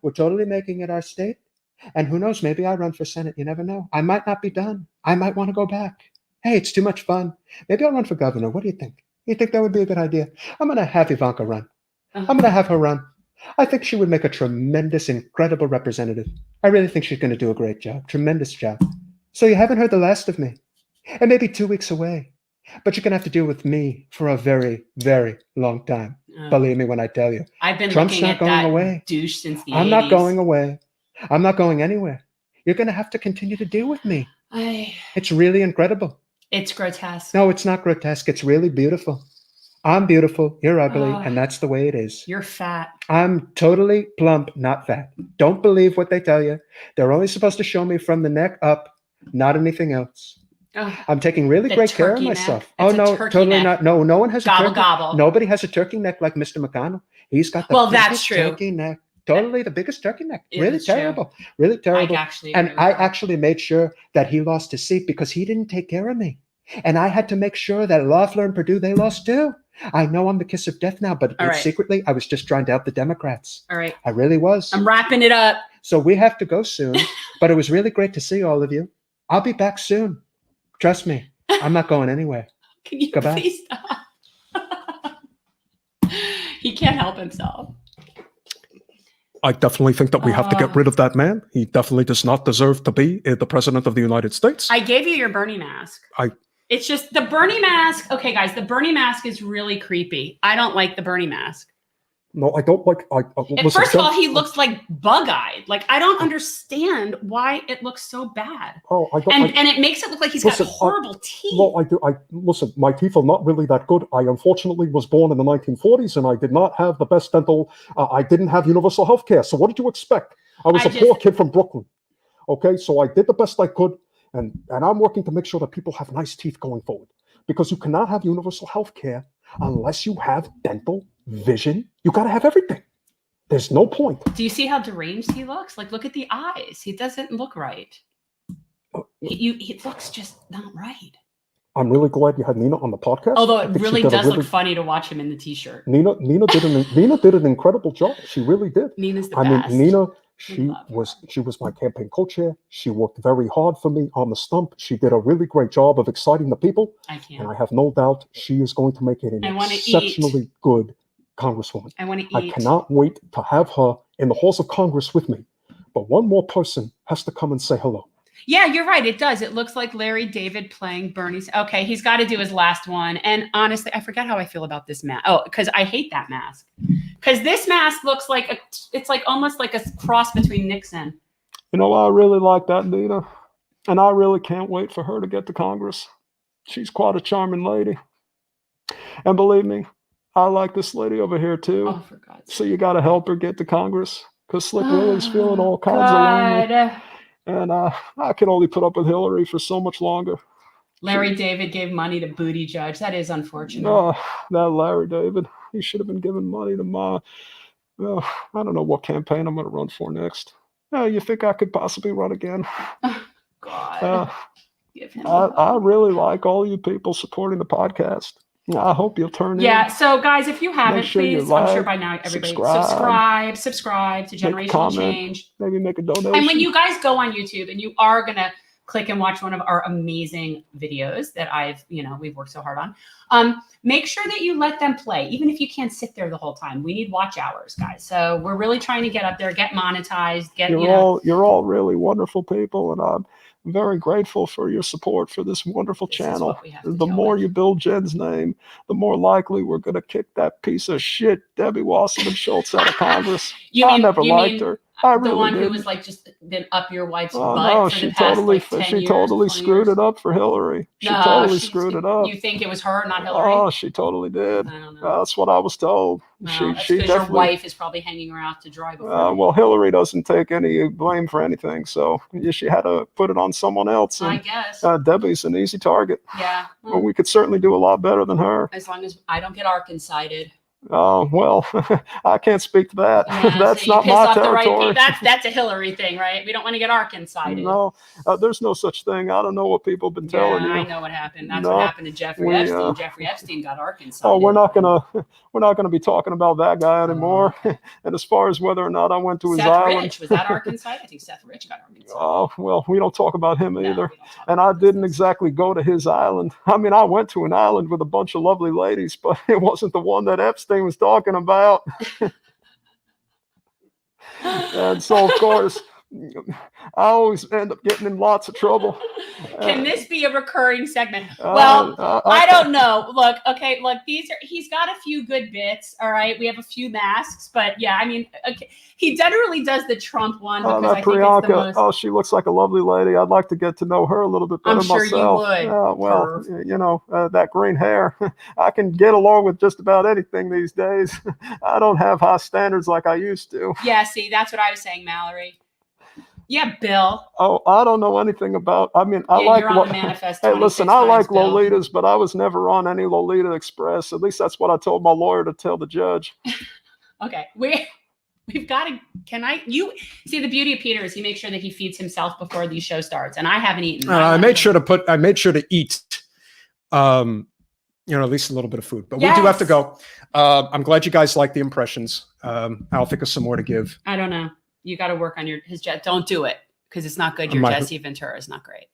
We're totally making it our state. And who knows? Maybe I run for Senate. You never know. I might not be done. I might want to go back. Hey, it's too much fun. Maybe I'll run for governor. What do you think? You think that would be a good idea? I'm going to have Ivanka run. I'm going to have her run. I think she would make a tremendous, incredible representative. I really think she's going to do a great job. Tremendous job. So you haven't heard the last of me. And maybe 2 weeks away. But you're going to have to deal with me for a very, very long time. Believe me when I tell you. I've been Trump's looking not at going that away. douche since the 80s. I'm not going away. I'm not going anywhere. You're going to have to continue to deal with me. It's really incredible. It's grotesque. No, it's not grotesque. It's really beautiful. I'm beautiful. You're ugly. And that's the way it is. You're fat. I'm totally plump, not fat. Don't believe what they tell you. They're only supposed to show me from the neck up, not anything else. I'm taking really The great care of turkey neck. myself. That's Oh, a no, turkey totally neck. not. No, no one has Gobble, a turkey. gobble. Nobody has a turkey neck like Mr. McConnell. He's got the Well, that's biggest true. turkey neck. Totally the biggest turkey neck. It Really is true. terrible. Really terrible. actually And agree with I that. actually made sure that he lost his seat because he didn't take care of me. And I had to make sure that Loeffler and Perdue, they lost too. I know I'm the kiss of death now, but All right. secretly, I was just trying to help the Democrats. All right. I really was. I'm wrapping it up. So we have to go soon, but it was really great to see all of you. I'll be back soon. Trust me, I'm not going anywhere. Can you Goodbye. please stop? He can't help himself. I definitely think that we have to get rid of that man. He definitely does not deserve to be the president of the United States. I gave you your Bernie mask. It's just the Bernie mask. Okay, guys, the Bernie mask is really creepy. I don't like the Bernie mask. No, I don't like. And first of all, he looks like bug-eyed. Like, I don't understand why it looks so bad. Oh, I don't. And it makes it look like he's Listen, got horrible teeth. No, I do. Listen. My teeth are not really that good. I unfortunately was born in the 1940s, and I did not have the best dental. I didn't have universal health care. So what did you expect? I was a poor kid from Brooklyn. Okay, so I did the best I could, and I'm working to make sure that people have nice teeth going forward. Because you cannot have universal health care unless you have dental, vision. You got to have everything. There's no point. Do you see how deranged he looks? Like, look at the eyes. He doesn't look right. He looks just not right. I'm really glad you had Nina on the podcast. Although I it think really she did does a look funny to watch him in the t-shirt. Nina did an incredible job. She really did. Nina's the I best. mean, Nina, she was my campaign co-chair. She worked very hard for me on the stump. She did a really great job of exciting the people. I can't. And I have no doubt she is going to make it an exceptionally good Congresswoman. I want to eat. I cannot wait to have her in the halls of Congress with me. But one more person has to come and say hello. Yeah, you're right. It does. It looks like Larry David playing Bernie. Okay, he's got to do his last one. And honestly, I forget how I feel about this mask. Oh, because I hate that mask. Because this mask looks like it's like almost like a cross between Nixon. You know, I really like that Nina, and I really can't wait for her to get to Congress. She's quite a charming lady. And believe me, I like this lady over here too. Oh, for God's sake. So you got to help her get to Congress because Slick Willie's feeling all kinds of lonely. And I can only put up with Hillary for so much longer. Larry David gave money to Booty Judge. That is unfortunate. No, that Larry David. He should have been giving money to my, I don't know what campaign I'm going to run for next. You think I could possibly run again? Oh, God. Give him I really like all you people supporting the podcast. I hope you'll turn in. Yeah, so guys, if you haven't, sure please, like, I'm sure by now everybody subscribe to Generational Change. Maybe make a donation. And when you guys go on YouTube and you are going to click and watch one of our amazing videos that we've worked so hard on, make sure that you let them play, even if you can't sit there the whole time. We need watch hours, guys. So we're really trying to get up there, get monetized, you're all really wonderful people, and I'm very grateful for your support for this wonderful channel. The more you build Jen's name, the more likely we're going to kick that piece of shit Debbie Wasserman Schultz out of Congress. I never liked her. I really the one didn't. who was like just been up your wife's butt. No, for she the past, totally, like, 10 she years, totally screwed it up for Hillary. She totally screwed it up. You think it was her, not Hillary? Oh, she totally did. I don't know. That's what I was told. Well, she because your wife is probably hanging her out to dry. Well, Hillary doesn't take any blame for anything, so she had to put it on someone else. And, I guess. Debbie's an easy target. Yeah. Well, we could certainly do a lot better than her. As long as I don't get Arkansas-sided. Oh, well, I can't speak to that. Yeah, that's so not my territory. That's a Hillary thing, right? We don't want to get Arkansas-sided. No, there's no such thing. I don't know what people have been telling you. I know what happened. That's what happened to Jeffrey Epstein. Jeffrey Epstein got Arkansas. Oh, we're not gonna be talking about that guy anymore. And as far as whether or not I went to his island, Rich, was that Arkansas? I think Seth Rich got Arkansas. Oh, well, we don't talk about him either. And I didn't exactly go to his island. I mean, I went to an island with a bunch of lovely ladies, but it wasn't the one that Epstein was talking about. And so, of course, I always end up getting in lots of trouble. Can this be a recurring segment? Well, I don't know. Look, he's got a few good bits. All right. We have a few masks, but yeah, I mean, he generally does the Trump one because I think Priyanka, it's the most... Oh, she looks like a lovely lady. I'd like to get to know her a little bit better myself. I'm sure you would. Well, you know, that green hair, I can get along with just about anything these days. I don't have high standards like I used to. Yeah, see, that's what I was saying, Mallory. Yeah, Bill. Oh, I don't know anything about. I mean, I like. You're on the Manifest. Hey, listen, I like Lolitas, but I was never on any Lolita Express. At least that's what I told my lawyer to tell the judge. Okay, we've got to. You see, the beauty of Peter is he makes sure that he feeds himself before the show starts, and I haven't eaten. I made sure to eat. At least a little bit of food, but we do have to go. I'm glad you guys like the impressions. I'll think of some more to give. I don't know. You got to work on his jet. Don't do it because it's not good. Your Jesse Ventura is not great.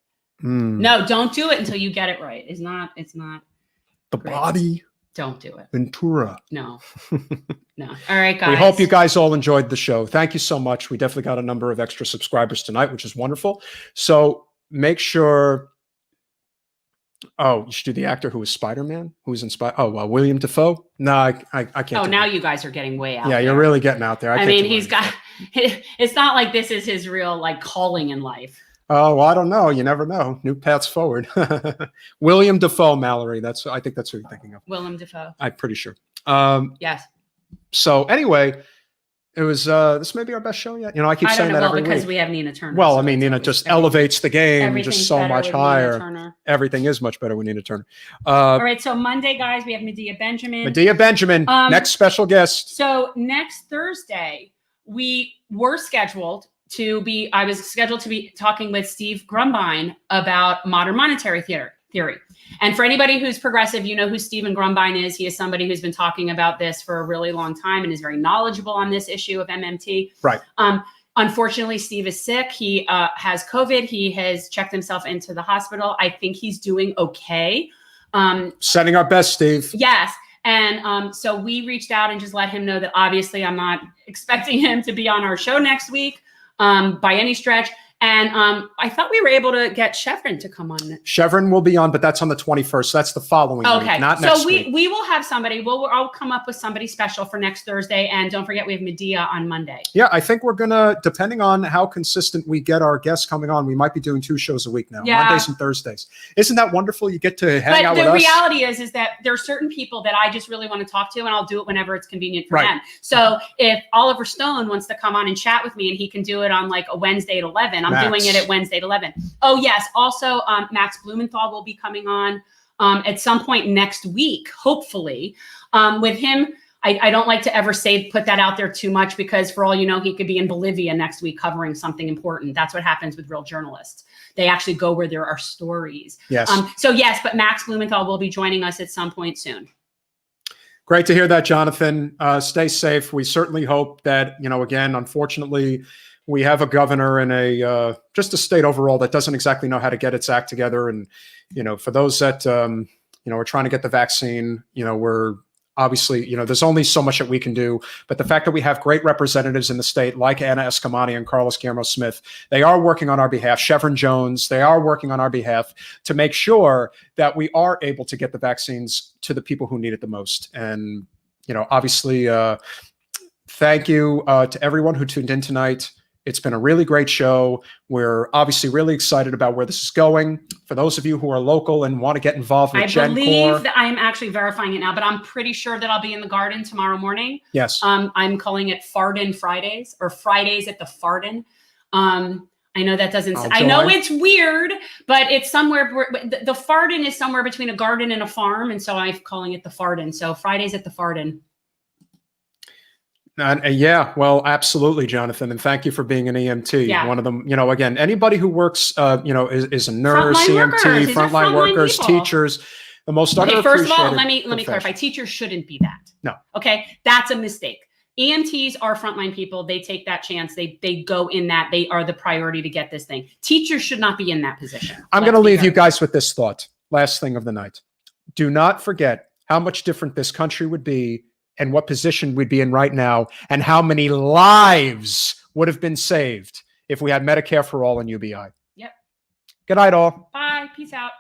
No, don't do it until you get it right. It's not the great. Body. Don't do it. Ventura. No. All right, guys. We hope you guys all enjoyed the show. Thank you so much. We definitely got a number of extra subscribers tonight, which is wonderful. So make sure. Oh, you should do the actor who was Spider-Man, who was inspired. Oh, William Dafoe. No, I can't. Oh, now you guys are getting way out. Yeah, you're really getting out there. I mean, he's got. It's not like this is his real calling in life. Oh, well, I don't know. You never know. New paths forward. William Dafoe, Mallory. I think that's who you're thinking of. Willem Dafoe. I'm pretty sure. Yes. So anyway, it was this may be our best show yet. I keep saying that every because week. we have Nina Turner. Well, so I mean, Nina just elevates the game just so much higher. Everything is much better with Nina Turner. All right, so Monday, guys, we have Medea Benjamin. Next special guest. So next Thursday, we were scheduled to be. I was scheduled to be talking with Steve Grumbine about modern monetary theory. And for anybody who's progressive, you know who Stephen Grumbine is. He is somebody who's been talking about this for a really long time and is very knowledgeable on this issue of MMT. Right. Unfortunately, Steve is sick. He has COVID. He has checked himself into the hospital. I think he's doing okay. Sending our best, Steve. Yes. And so we reached out and just let him know that obviously I'm not expecting him to be on our show next week by any stretch. And I thought we were able to get Chevron to come on. Chevron will be on, but that's on the 21st. That's the following week, not next week. So we will have somebody. I'll come up with somebody special for next Thursday. And don't forget, we have Medea on Monday. Yeah, I think we're going to, depending on how consistent we get our guests coming on, we might be doing 2 shows a week now, Mondays and Thursdays. Isn't that wonderful? You get to hang out with us. But the reality is that there are certain people that I just really want to talk to, and I'll do it whenever it's convenient for them. So if Oliver Stone wants to come on and chat with me, and he can do it on like a Wednesday at 11, I'm doing it at Wednesday at 11. Oh, yes. Also, Max Blumenthal will be coming on at some point next week, hopefully. With him, I don't like to ever put that out there too much, because for all you know, he could be in Bolivia next week covering something important. That's what happens with real journalists. They actually go where there are stories. Yes. So yes, but Max Blumenthal will be joining us at some point soon. Great to hear that, Jonathan. Stay safe. We certainly hope that, again, unfortunately, we have a governor and just a state overall that doesn't exactly know how to get its act together. And, for those that, are trying to get the vaccine, we're obviously, there's only so much that we can do. But the fact that we have great representatives in the state like Anna Escamani and Carlos Guillermo Smith, they are working on our behalf. Chevron Jones, they are working on our behalf to make sure that we are able to get the vaccines to the people who need it the most. And, obviously, thank you to everyone who tuned in tonight. It's been a really great show. We're obviously really excited about where this is going. For those of you who are local and want to get involved with GenCore. I believe that I'm actually verifying it now, but I'm pretty sure that I'll be in the garden tomorrow morning. Yes. I'm calling it Farden Fridays, or Fridays at the Farden. I know that doesn't. I know it's weird, but it's somewhere. The Farden is somewhere between a garden and a farm, and so I'm calling it the Farden. So Fridays at the Farden. Yeah, well, absolutely, Jonathan. And thank you for being an EMT. Yeah. One of them, again, anybody who works, is a nurse, EMT, frontline workers, teachers, the most underappreciated. First of all, let me clarify. Teachers shouldn't be that. No. Okay. That's a mistake. EMTs are frontline people. They take that chance. They go in that. They are the priority to get this thing. Teachers should not be in that position. I'm going to leave you guys with this thought. Last thing of the night. Do not forget how much different this country would be and what position we'd be in right now, and how many lives would have been saved if we had Medicare for all and UBI. Yep. Good night, all. Bye. Peace out.